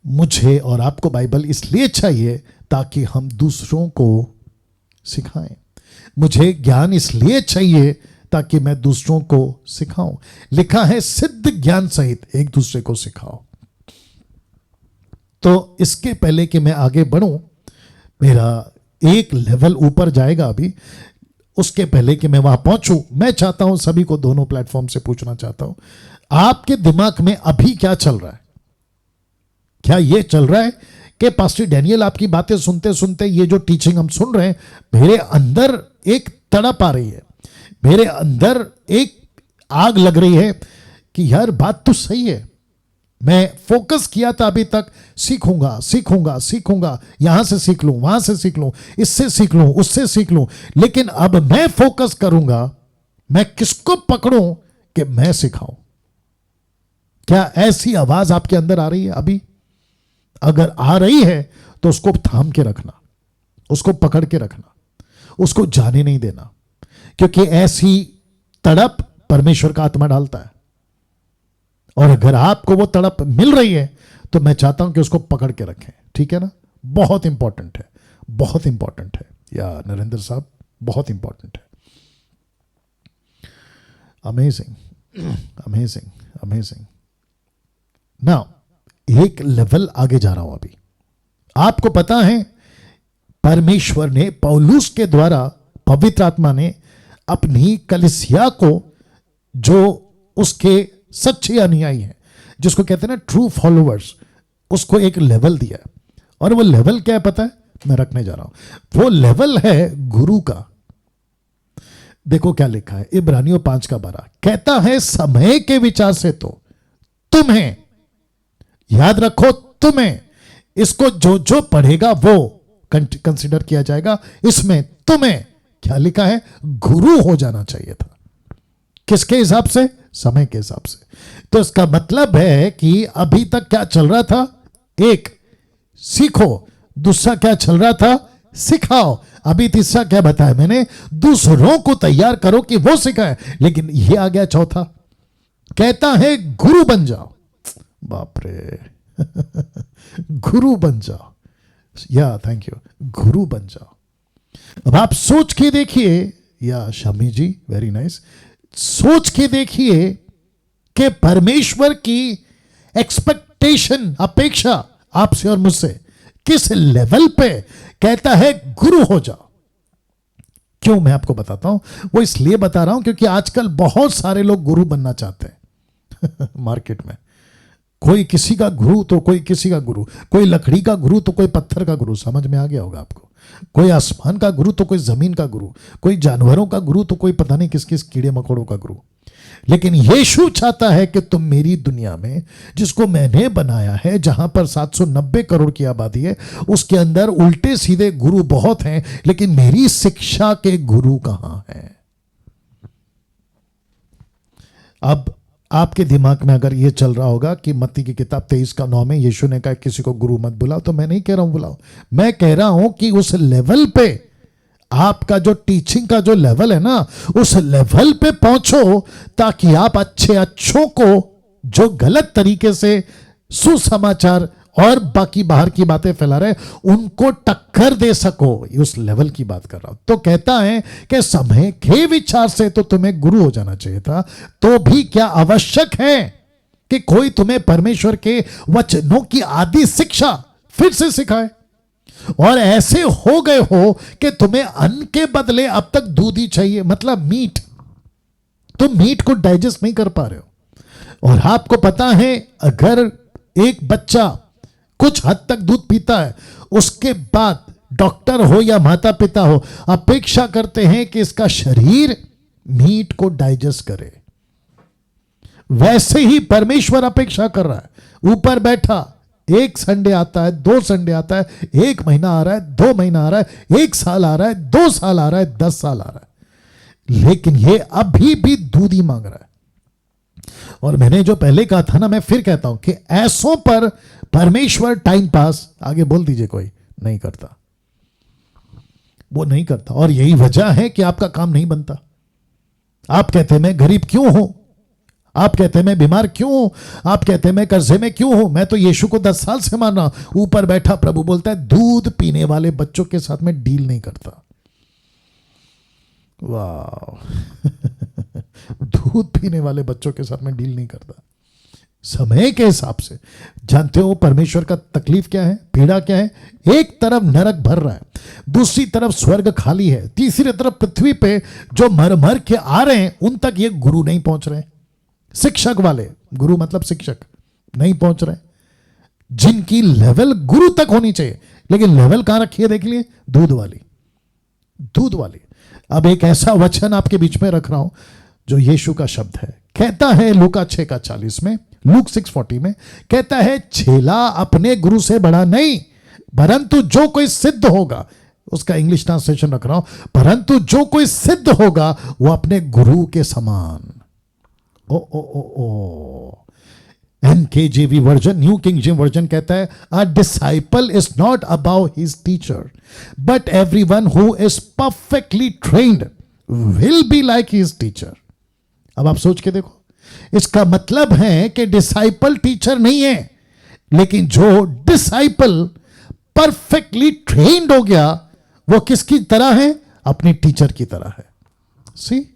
मुझे और आपको बाइबल इसलिए चाहिए ताकि हम दूसरों को सिखाएं। मुझे ज्ञान इसलिए चाहिए ताकि मैं दूसरों को सिखाऊं। लिखा है सिद्ध ज्ञान सहित एक दूसरे को सिखाओ। तो इसके पहले कि मैं आगे बढ़ूं, मेरा एक लेवल ऊपर जाएगा अभी, उसके पहले कि मैं वहां पहुंचूं, मैं चाहता हूं सभी को दोनों प्लेटफॉर्म से पूछना चाहता हूं, आपके दिमाग में अभी क्या चल रहा है? क्या यह चल रहा है कि पास्टर डैनियल आपकी बातें सुनते सुनते ये जो टीचिंग हम सुन रहे हैं, मेरे अंदर एक तड़प आ रही है, मेरे अंदर एक आग लग रही है कि यार बात तो सही है, मैं फोकस किया था अभी तक, सीखूंगा सीखूंगा सीखूंगा, यहां से सीख लूं, वहां से सीख लूं, इससे सीख लूं, उससे सीख लूं, लेकिन अब मैं फोकस करूंगा, मैं किसको पकड़ूं कि मैं सिखाऊं? क्या ऐसी आवाज आपके अंदर आ रही है अभी? अगर आ रही है तो उसको थाम के रखना, उसको पकड़ के रखना, उसको जाने नहीं देना, क्योंकि ऐसी तड़प परमेश्वर का आत्मा डालता है। और अगर आपको वो तड़प मिल रही है तो मैं चाहता हूं कि उसको पकड़ के रखें, ठीक है ना। बहुत इंपॉर्टेंट है, बहुत इंपॉर्टेंट है या नरेंद्र साहब, बहुत इंपॉर्टेंट है। Amazing amazing amazing. नाउ एक लेवल आगे जा रहा हूं अभी। आपको पता है परमेश्वर ने पौलुस के द्वारा, पवित्र आत्मा ने अपनी कलीसिया को, जो उसके सच्चे अनुयायी हैं, जिसको कहते हैं ना ट्रू फॉलोअर्स, उसको एक लेवल दिया है। और वो लेवल क्या है पता है? मैं रखने जा रहा हूं। वो लेवल है गुरु का। देखो क्या लिखा है, इब्रानियों 5:12 कहता है, समय के विचार से तो तुम्हें, याद रखो तुम्हें, इसको जो जो पढ़ेगा वो कंसीडर किया जाएगा, इसमें तुम्हें क्या लिखा है? गुरु हो जाना चाहिए था। किसके हिसाब से? समय के हिसाब से। तो इसका मतलब है कि अभी तक क्या चल रहा था? एक, सीखो। दूसरा क्या चल रहा था? सिखाओ। अभी तीसरा क्या बताया मैंने? दूसरों को तैयार करो कि वो सिखाए। लेकिन ये आ गया चौथा, कहता है गुरु बन जाओ। बाप रे गुरु बन जाओ। या थैंक यू, गुरु बन जाओ। अब आप सोच के देखिए, या शमी जी वेरी नाइस, सोच के देखिए कि परमेश्वर की एक्सपेक्टेशन, अपेक्षा आपसे और मुझसे किस लेवल पे कहता है गुरु हो जाओ। क्यों मैं आपको बताता हूं, वो इसलिए बता रहा हूं क्योंकि आजकल बहुत सारे लोग गुरु बनना चाहते हैं मार्केट में। कोई किसी का गुरु तो कोई किसी का गुरु, कोई लकड़ी का गुरु तो कोई पत्थर का गुरु, समझ में आ गया होगा आपको। कोई आसमान का गुरु तो कोई जमीन का गुरु, कोई जानवरों का गुरु तो कोई पता नहीं किस किस कीड़े मकोड़ों का गुरु। लेकिन यीशु चाहता है कि तुम मेरी दुनिया में, जिसको मैंने बनाया है, जहां पर 790 करोड़ की आबादी है, उसके अंदर उल्टे सीधे गुरु बहुत हैं, लेकिन मेरी शिक्षा के गुरु कहां हैं? अब आपके दिमाग में अगर यह चल रहा होगा कि मत्ती की किताब 23:9 में यीशु ने कहा किसी को गुरु मत बुलाओ, तो मैं नहीं कह रहा हूं बुलाओ, मैं कह रहा हूं कि उस लेवल पे, आपका जो टीचिंग का जो लेवल है ना, उस लेवल पे पहुंचो ताकि आप अच्छों को जो गलत तरीके से सुसमाचार और बाकी बाहर की बातें फैला रहे, उनको टक्कर दे सको, उस लेवल की बात कर रहा हूं। तो कहता है कि समय के विचार से तो तुम्हें गुरु हो जाना चाहिए था, तो भी क्या आवश्यक है कि कोई तुम्हें परमेश्वर के वचनों की आदि शिक्षा फिर से सिखाए? और ऐसे हो गए हो कि तुम्हें अन्न के बदले अब तक दूध ही चाहिए, मतलब मीट। तुम मीट को डाइजेस्ट नहीं कर पा रहे हो। और आपको पता है, अगर एक बच्चा कुछ हद तक दूध पीता है, उसके बाद डॉक्टर हो या माता पिता हो अपेक्षा करते हैं कि इसका शरीर मीट को डाइजेस्ट करे। वैसे ही परमेश्वर अपेक्षा कर रहा है। ऊपर बैठा, एक संडे आता है, 2 संडे आता है, 1 महीना आ रहा है, 2 महीना आ रहा है, 1 साल आ रहा है, 2 साल आ रहा है, 10 साल आ रहा है, लेकिन ये अभी भी दूध ही मांग रहा है। और मैंने जो पहले कहा था ना, मैं फिर कहता हूं कि ऐसों पर परमेश्वर टाइम पास, आगे बोल दीजिए, कोई नहीं करता, वो नहीं करता। और यही वजह है कि आपका काम नहीं बनता। आप कहते हैं मैं गरीब क्यों हूं, आप कहते हैं मैं बीमार क्यों हूं, आप कहते हैं मैं कर्जे में क्यों हूं, मैं तो यीशु को 10 साल से माना। ऊपर बैठा प्रभु बोलता है दूध पीने वाले बच्चों के साथ में डील नहीं करता। वाह दूध पीने वाले बच्चों के साथ में डील नहीं करता। समय के हिसाब से जानते हो परमेश्वर का तकलीफ क्या है, पीड़ा क्या है? एक तरफ नरक भर रहा है, दूसरी तरफ स्वर्ग खाली है, तीसरी तरफ पृथ्वी पे जो मर मर के आ रहे हैं उन तक ये गुरु नहीं पहुंच रहे। शिक्षक वाले, गुरु मतलब शिक्षक, नहीं पहुंच रहे, जिनकी लेवल गुरु तक होनी चाहिए। लेकिन लेवल कहां रखी है देख लिए, दूध वाली, दूध वाली। अब एक ऐसा वचन आपके बीच में रख रहा हूं जो यीशु का शब्द है। कहता है लूका 6:40 में, लूक 6:40 में कहता है, चेला अपने गुरु से बड़ा नहीं, परंतु जो कोई सिद्ध होगा, उसका इंग्लिश ट्रांसलेशन रख रहा हूं, परंतु जो कोई सिद्ध होगा वो अपने गुरु के समान। ओ ओ ओ ओ NKJV version, New King James version कहता है, a disciple is not about his teacher but everyone who is perfectly trained will be like his teacher. अब आप सोच के देखो, इसका मतलब है कि डिसाइपल टीचर नहीं है, लेकिन जो डिसाइपल परफेक्टली ट्रेन्ड हो गया वो किसकी तरह है? अपने टीचर की तरह है। सी,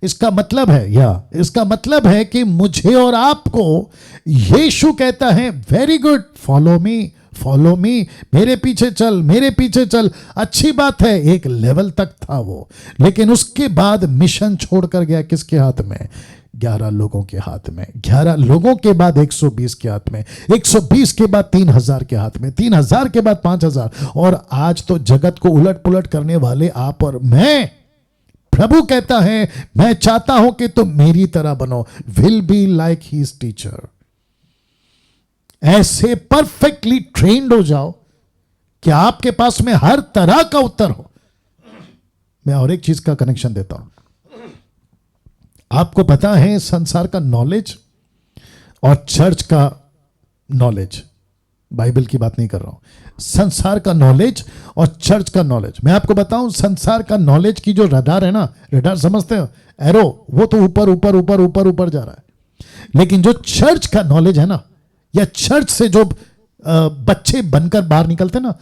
इसका मतलब है, इसका मतलब है कि मुझे और आपको यीशु कहता है, very good, follow me, follow me, मेरे पीछे चल, मेरे पीछे चल। अच्छी बात है, एक लेवल तक था वो, लेकिन उसके बाद मिशन छोड़कर गया किसके हाथ में? 11 लोगों के हाथ में। 11 लोगों के बाद 120 के हाथ में, 120 के बाद 3000 के हाथ में, 3000 के बाद 5000, और आज तो जगत को उलट पुलट करने वाले आप और मैं। प्रभु कहता है, मैं चाहता हूं कि तुम मेरी तरह बनो, will be like his teacher. ऐसे परफेक्टली ट्रेन्ड हो जाओ कि आपके पास में हर तरह का उत्तर हो। मैं और एक चीज का कनेक्शन देता हूं। आपको पता है संसार का नॉलेज और चर्च का नॉलेज, बाइबल की बात नहीं कर रहा हूं, संसार का नॉलेज और चर्च का नॉलेज। मैं आपको बताऊं, संसार का नॉलेज की जो रडार है ना, रडार समझते हो, एरो, वो तो ऊपर ऊपर ऊपर ऊपर ऊपर जा रहा है। लेकिन जो चर्च का नॉलेज है ना, या चर्च से जो बच्चे बनकर बाहर निकलते ना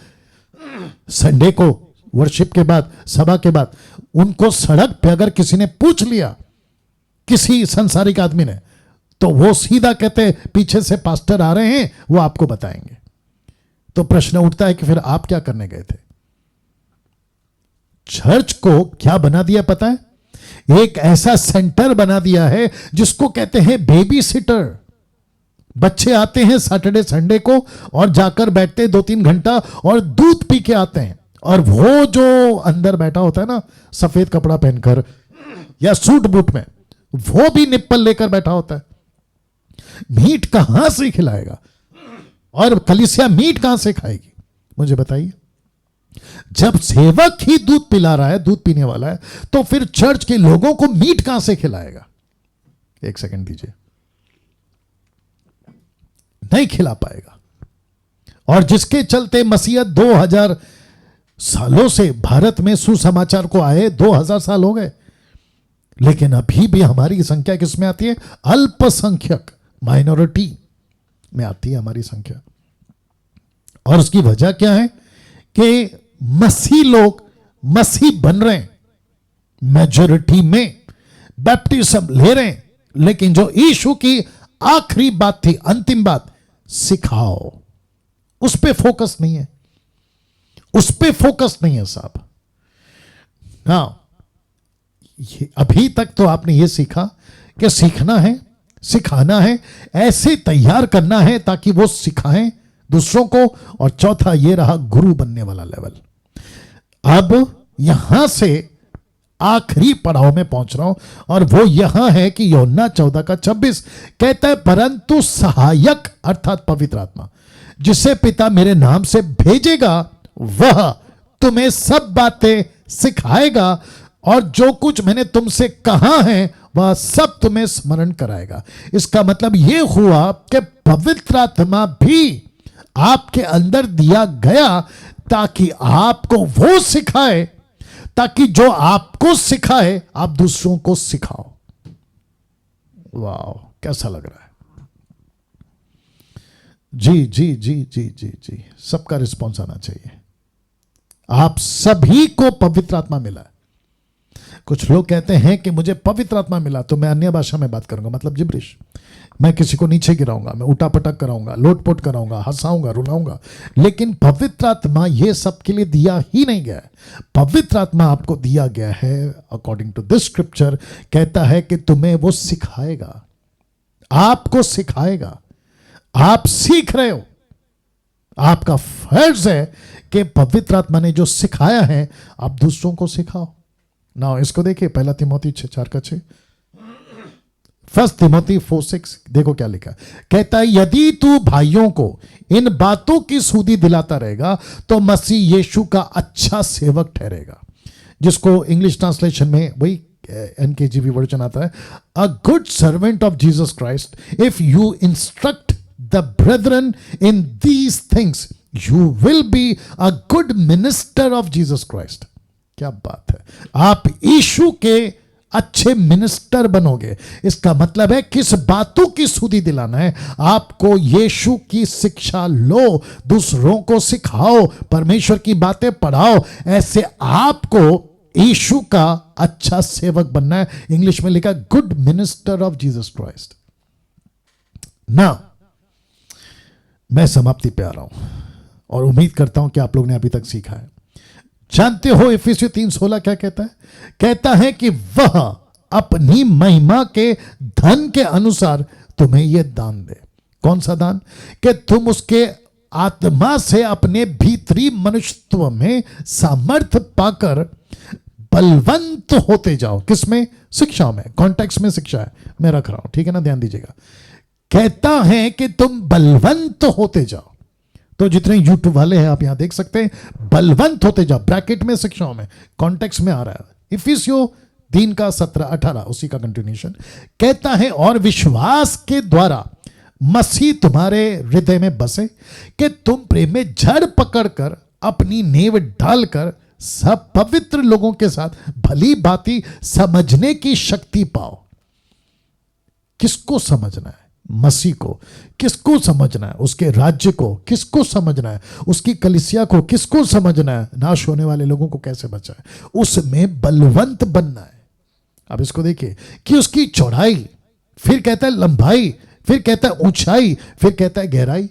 संडे को, वर्शिप के बाद, सभा के बाद, उनको सड़क पे अगर किसी ने पूछ लिया, किसी संसारिक आदमी ने, तो वो सीधा कहते पीछे से पास्टर आ रहे हैं, वो आपको बताएंगे। तो प्रश्न उठता है कि फिर आप क्या करने गए थे? चर्च को क्या बना दिया पता है? एक ऐसा सेंटर बना दिया है जिसको कहते हैं बेबी सिटर। बच्चे आते हैं सैटरडे संडे को और जाकर बैठते 2-3 घंटा और दूध पी के आते हैं। और वो जो अंदर बैठा होता है ना, सफेद कपड़ा पहनकर या सूट बूट में, वो भी निप्पल लेकर बैठा होता है। मीट कहां से खिलाएगा? और कलीसिया मीट कहां से खाएगी? मुझे बताइए। जब सेवक ही दूध पिला रहा है, दूध पीने वाला है, तो फिर चर्च के लोगों को मीट कहां से खिलाएगा? एक सेकंड दीजिए, नहीं खिला पाएगा। और जिसके चलते मसीहत 2000 सालों से भारत में सुसमाचार को आए, 2000 साल हो गए, लेकिन अभी भी हमारी संख्या किस में आती है? अल्पसंख्यक, माइनॉरिटी में आती है हमारी संख्या। और उसकी वजह क्या है कि मसीह लोग मसीह बन रहे हैं, मेजोरिटी में बैप्टिज्म ले रहे हैं, लेकिन जो यीशु की आखिरी बात थी, अंतिम बात, सिखाओ, उस पे फोकस नहीं है, उस पे फोकस नहीं है साहब। हाँ, अभी तक तो आपने ये सीखा कि सीखना है, सिखाना है, ऐसे तैयार करना है ताकि वो सिखाएं दूसरों को। और चौथा ये रहा गुरु बनने वाला लेवल। अब यहां से आखिरी पड़ाव में पहुंच रहा हूं, और वो यहां है कि यूहन्ना 14:26 कहता है, परंतु सहायक अर्थात पवित्र आत्मा जिसे पिता मेरे नाम से भेजेगा वह तुम्हें सब बातें सिखाएगा और जो कुछ मैंने तुमसे कहा है वह सब तुम्हें स्मरण कराएगा। इसका मतलब यह हुआ कि पवित्र आत्मा भी आपके अंदर दिया गया ताकि आपको वो सिखाए, ताकि जो आपको सिखाए आप दूसरों को सिखाओ। वाह, कैसा लग रहा है? जी जी जी जी जी जी, सबका रिस्पॉन्स आना चाहिए। आप सभी को पवित्र आत्मा मिला है। कुछ लोग कहते हैं कि मुझे पवित्र आत्मा मिला तो मैं अन्य भाषा में बात करूंगा, मतलब जिब्रिश, मैं किसी को नीचे गिराऊंगा, मैं उठापटक कराऊंगा, लोटपोट कराऊंगा, हंसाऊंगा, रुलाऊंगा। लेकिन पवित्र आत्मा ये सब के लिए दिया ही नहीं गया है। पवित्र आत्मा आपको दिया गया है अकॉर्डिंग टू दिस स्क्रिप्चर, कहता है कि तुम्हें वो सिखाएगा, आपको सिखाएगा। आप सीख रहे हो, आपका फर्ज है कि पवित्र आत्मा ने जो सिखाया है आप दूसरों को सिखाओ। ना इसको देखिए, 1 तिमोथी 4:6, 1 तिमोथी 4:6, देखो क्या लिखा। कहता है, यदि तू भाइयों को इन बातों की सुधि दिलाता रहेगा तो मसीह यीशु का अच्छा सेवक ठहरेगा। जिसको इंग्लिश ट्रांसलेशन में वही एनकेजीवी वर्जन आता है, a good servant of Jesus Christ if you instruct the brethren in these things you will be a good minister of Jesus Christ. क्या बात है, आप यीशु के अच्छे मिनिस्टर बनोगे। इसका मतलब है किस बातों की सुधि दिलाना है आपको, यीशु की शिक्षा लो, दूसरों को सिखाओ, परमेश्वर की बातें पढ़ाओ। ऐसे आपको यीशु का अच्छा सेवक बनना है। इंग्लिश में लिखा good minister of Jesus Christ. ना मैं समाप्ति पे आ रहा हूं और उम्मीद करता हूं कि आप लोग ने अभी तक सीखा है। जानते हो इफिसियों 3:16 क्या कहता है? कहता है कि वह अपनी महिमा के धन के अनुसार तुम्हें यह दान दे। कौन सा दान? कि तुम उसके आत्मा से अपने भीतरी मनुष्यत्व में सामर्थ्य पाकर बलवंत होते जाओ। किसमें? शिक्षा में। कॉन्टेक्स्ट में शिक्षा है, मैं रख रहा हूं, ठीक है ना, ध्यान दीजिएगा। कहता है कि तुम बलवंत होते जाओ। तो जितने यूट्यूब वाले हैं आप यहां देख सकते हैं, बलवंत होते जाओ, ब्रैकेट में शिक्षाओं में, कॉन्टेक्स्ट में आ रहा है। इफिसियों 3:17-18 उसी का कंटिन्यूएशन। कहता है, और विश्वास के द्वारा मसीह तुम्हारे हृदय में बसे कि तुम प्रेम में जड़ पकड़कर अपनी नींव डालकर सब पवित्र लोगों के साथ भली भांति समझने की शक्ति पाओ। किसको समझना है? मसीह को। किसको समझना है? उसके राज्य को। किसको समझना है? उसकी कलीसिया को। किसको समझना है? नाश होने वाले लोगों को कैसे बचाए, उसमें बलवंत बनना है। अब इसको देखिए कि उसकी चौड़ाई, फिर कहता है लंबाई, फिर कहता है ऊंचाई, फिर कहता है गहराई।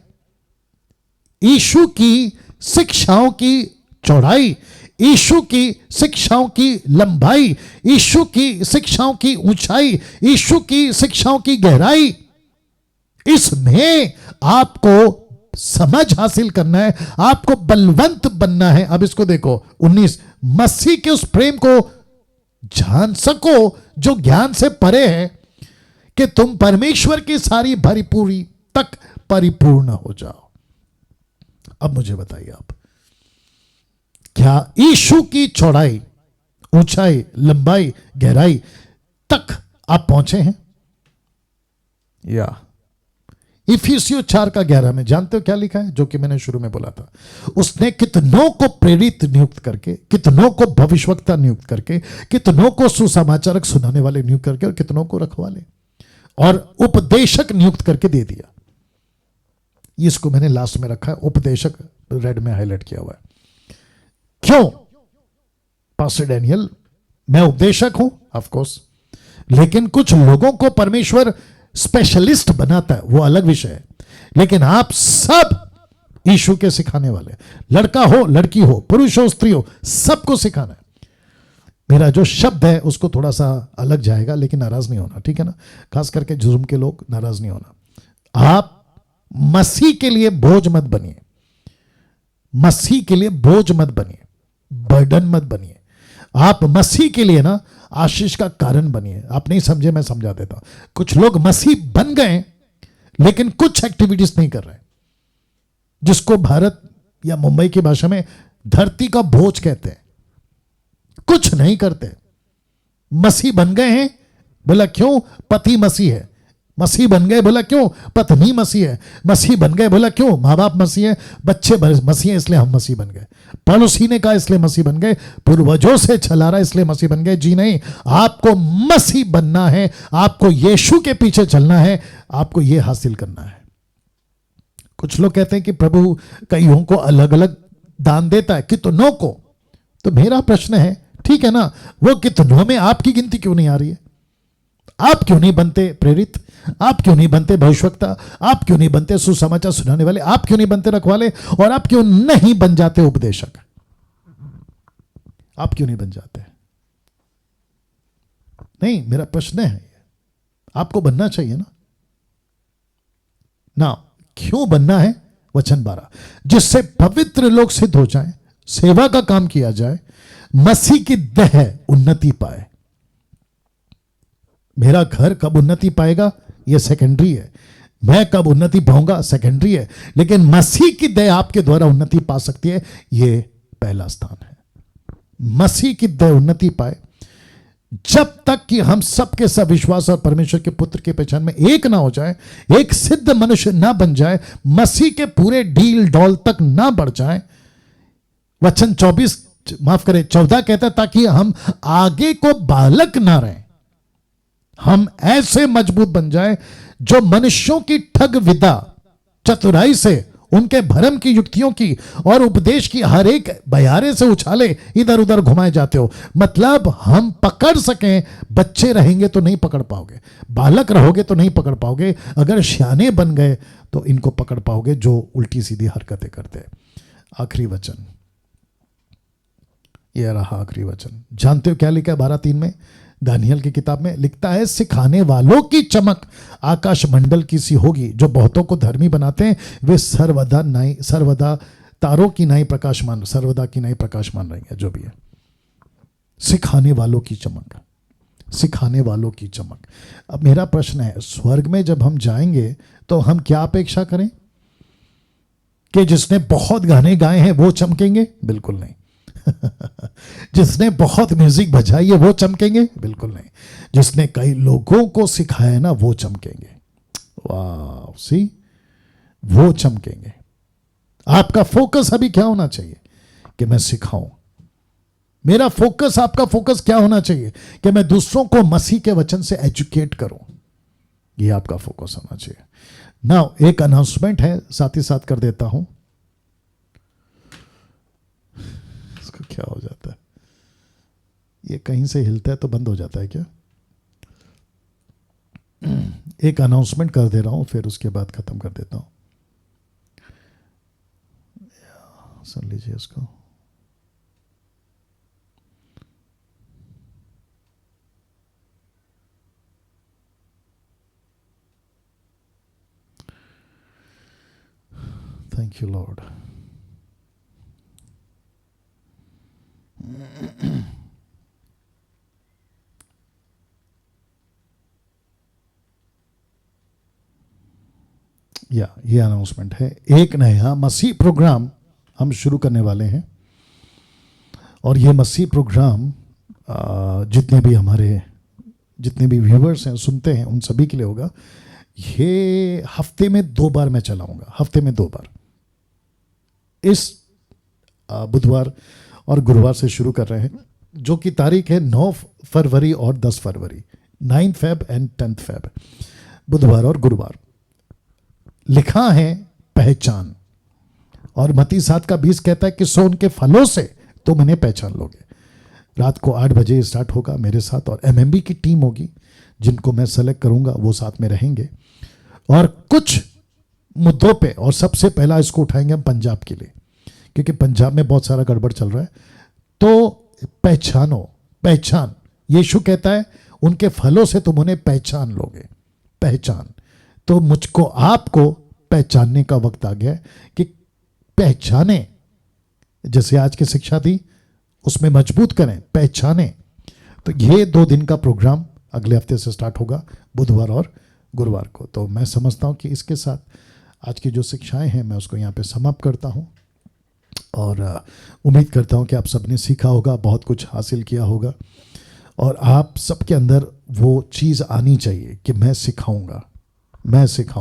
यीशु की शिक्षाओं की चौड़ाई, यीशु की शिक्षाओं की लंबाई, यीशु की शिक्षाओं की ऊंचाई, यीशु की शिक्षाओं की गहराई, इसमें आपको समझ हासिल करना है, आपको बलवंत बनना है। अब इसको देखो 19, मसीह के उस प्रेम को जान सको जो ज्ञान से परे है, कि तुम परमेश्वर की सारी भरीपूरी तक परिपूर्ण हो जाओ। अब मुझे बताइए आप, क्या यीशु की चौड़ाई, ऊंचाई, लंबाई, गहराई तक आप पहुंचे हैं? या इफिसियों 4:11 में जानते हो क्या लिखा है, जो कि मैंने शुरू में बोला था, उसने कितनों को प्रेरित नियुक्त करके, कितनों को भविष्यवक्ता नियुक्त करके, कितनों को सुसमाचारक सुनाने वाले नियुक्त करके, और कितनों को रखवाले और उपदेशक नियुक्त करके दे दिया। इसको मैंने लास्ट में रखा है, उपदेशक रेड में हाईलाइट किया हुआ है। क्यों? पास्टर डैनियल, मैं उपदेशक हूं ऑफ कोर्स, लेकिन कुछ लोगों को परमेश्वर स्पेशलिस्ट बनाता है, वो अलग विषय है। लेकिन आप सब यीशु के सिखाने वाले, लड़का हो लड़की हो, पुरुष हो स्त्री हो, सबको सिखाना है। मेरा जो शब्द है उसको थोड़ा सा अलग जाएगा, लेकिन नाराज नहीं होना, ठीक है ना? खास करके जुर्म के लोग नाराज नहीं होना। आप मसीह के लिए बोझ मत बनिए, मसीह के लिए बोझ मत बनिए, बर्डन मत बनिए। आप मसीह के लिए ना आशीष का कारण बनिए। आप नहीं समझे, मैं समझा देता हूं। कुछ लोग मसीह बन गए लेकिन कुछ एक्टिविटीज नहीं कर रहे, जिसको भारत या मुंबई की भाषा में धरती का बोझ कहते हैं। कुछ नहीं करते। मसीह बन गए हैं, बोला क्यों? पति मसीह है। मसीह बन गए, बोला क्यों? पत्नी मसीह है। मसीह बन गए, बोला क्यों? माँ बाप मसीह है, बच्चे मसीह है, इसलिए हम मसीह बन गए। पौलुस ने कहा इसलिए मसीह बन गए, पूर्वजों से चला रहा इसलिए मसीह बन गए। जी नहीं, आपको मसीह बनना है, आपको यीशु के पीछे चलना है, आपको यह हासिल करना है। कुछ लोग कहते हैं कि प्रभु कईयों को अलग अलग दान देता है, कितनों को। तो मेरा प्रश्न है, ठीक है ना, वो कितनों में आपकी गिनती क्यों नहीं आ रही है? आप क्यों नहीं बनते प्रेरित? आप क्यों नहीं बनते भविष्यवक्ता? आप क्यों नहीं बनते सुसमाचार सुनाने वाले? आप क्यों नहीं बनते रखवाले? और आप क्यों नहीं बन जाते उपदेशक? आप क्यों नहीं बन जाते? नहीं, मेरा प्रश्न है, आपको बनना चाहिए ना। क्यों बनना है? वचन 12, जिससे पवित्र लोग सिद्ध हो जाएं, सेवा का काम किया जाए, मसीह की देह उन्नति पाए। मेरा घर कब उन्नति पाएगा यह सेकेंडरी है, मैं कब उन्नति पाऊंगा सेकेंडरी है, लेकिन मसीह की देह आपके द्वारा उन्नति पा सकती है, यह पहला स्थान है। मसीह की देह उन्नति पाए, जब तक कि हम सबके सब विश्वास और परमेश्वर के पुत्र की पहचान में एक ना हो जाए, एक सिद्ध मनुष्य ना बन जाए, मसीह के पूरे डील डॉल तक ना बढ़ जाए। वचन 14 कहता है, ताकि हम आगे को बालक ना रहें, हम ऐसे मजबूत बन जाए जो मनुष्यों की ठग विदा, चतुराई से, उनके भरम की युक्तियों की और उपदेश की हर एक बयारे से उछाले इधर उधर घुमाए जाते हो। मतलब हम पकड़ सकें। बच्चे रहेंगे तो नहीं पकड़ पाओगे, बालक रहोगे तो नहीं पकड़ पाओगे, अगर सियाने बन गए तो इनको पकड़ पाओगे जो उल्टी सीधी हरकतें करते हैं। आखिरी वचन, यह रहा आखिरी वचन। जानते हो क्या लिखा है 12:3 में? दानियल की किताब में लिखता है, सिखाने वालों की चमक आकाश मंडल की सी होगी, जो बहुतों को धर्मी बनाते हैं वे सर्वदा तारों की नाई प्रकाशमान, सर्वदा की नाई प्रकाशमान रहेंगे। जो भी है, सिखाने वालों की चमक, सिखाने वालों की चमक। अब मेरा प्रश्न है, स्वर्ग में जब हम जाएंगे तो हम क्या अपेक्षा करें? कि जिसने बहुत गाने गाए हैं वो चमकेंगे? बिल्कुल नहीं। जिसने बहुत म्यूजिक बजाई है वो चमकेंगे? बिल्कुल नहीं। जिसने कई लोगों को सिखाया ना वो चमकेंगे। वाह, सी, वो चमकेंगे। आपका फोकस अभी क्या होना चाहिए? कि मैं सिखाऊं। मेरा फोकस, आपका फोकस क्या होना चाहिए? कि मैं दूसरों को मसीह के वचन से एजुकेट करूं। ये आपका फोकस होना चाहिए। नाउ एक अनाउंसमेंट है, साथ ही साथ कर देता हूं। क्या हो जाता है, ये कहीं से हिलता है तो बंद हो जाता है क्या? एक अनाउंसमेंट कर दे रहा हूं, फिर उसके बाद खत्म कर देता हूं। सुन लीजिए इसको। Thank you Lord. ये अनाउंसमेंट है। एक नया मसीह प्रोग्राम हम शुरू करने वाले हैं, और ये मसीह प्रोग्राम जितने भी व्यूअर्स हैं, सुनते हैं, उन सभी के लिए होगा। ये हफ्ते में 2 बार मैं चलाऊंगा, हफ्ते में 2 बार। इस बुधवार और गुरुवार से शुरू कर रहे हैं, जो कि तारीख है 9 फरवरी और 10 फरवरी, 9 फेब एंड 10 फेब, बुधवार और गुरुवार। लिखा है पहचान, और मत्ती 7:20 कहता है कि सो उनके फलों से तुम इन्हें पहचान लोगे। रात को 8 बजे स्टार्ट होगा मेरे साथ, और एमएमबी की टीम होगी जिनको मैं सेलेक्ट करूंगा, वो साथ में रहेंगे। और कुछ मुद्दों पे, और सबसे पहला इसको उठाएंगे हम पंजाब के लिए, क्योंकि पंजाब में बहुत सारा गड़बड़ चल रहा है। तो पहचानो, पहचान, यीशु कहता है उनके फलों से तुम उन्हें पहचान लोगे। पहचान, तो मुझको आपको पहचानने का वक्त आ गया है कि पहचाने, जैसे आज की शिक्षा दी उसमें मजबूत करें, पहचाने। तो ये 2 दिन का प्रोग्राम अगले हफ्ते से स्टार्ट होगा, बुधवार और गुरुवार को। तो मैं समझता हूँ कि इसके साथ आज की जो शिक्षाएं हैं मैं उसको यहाँ पे समाप्त करता हूँ, और उम्मीद करता हूँ कि आप सबने सीखा होगा, बहुत कुछ हासिल किया होगा, और आप सबके अंदर वो चीज़ आनी चाहिए कि मैं सिखाऊंगा, मैं सिखाऊंगा।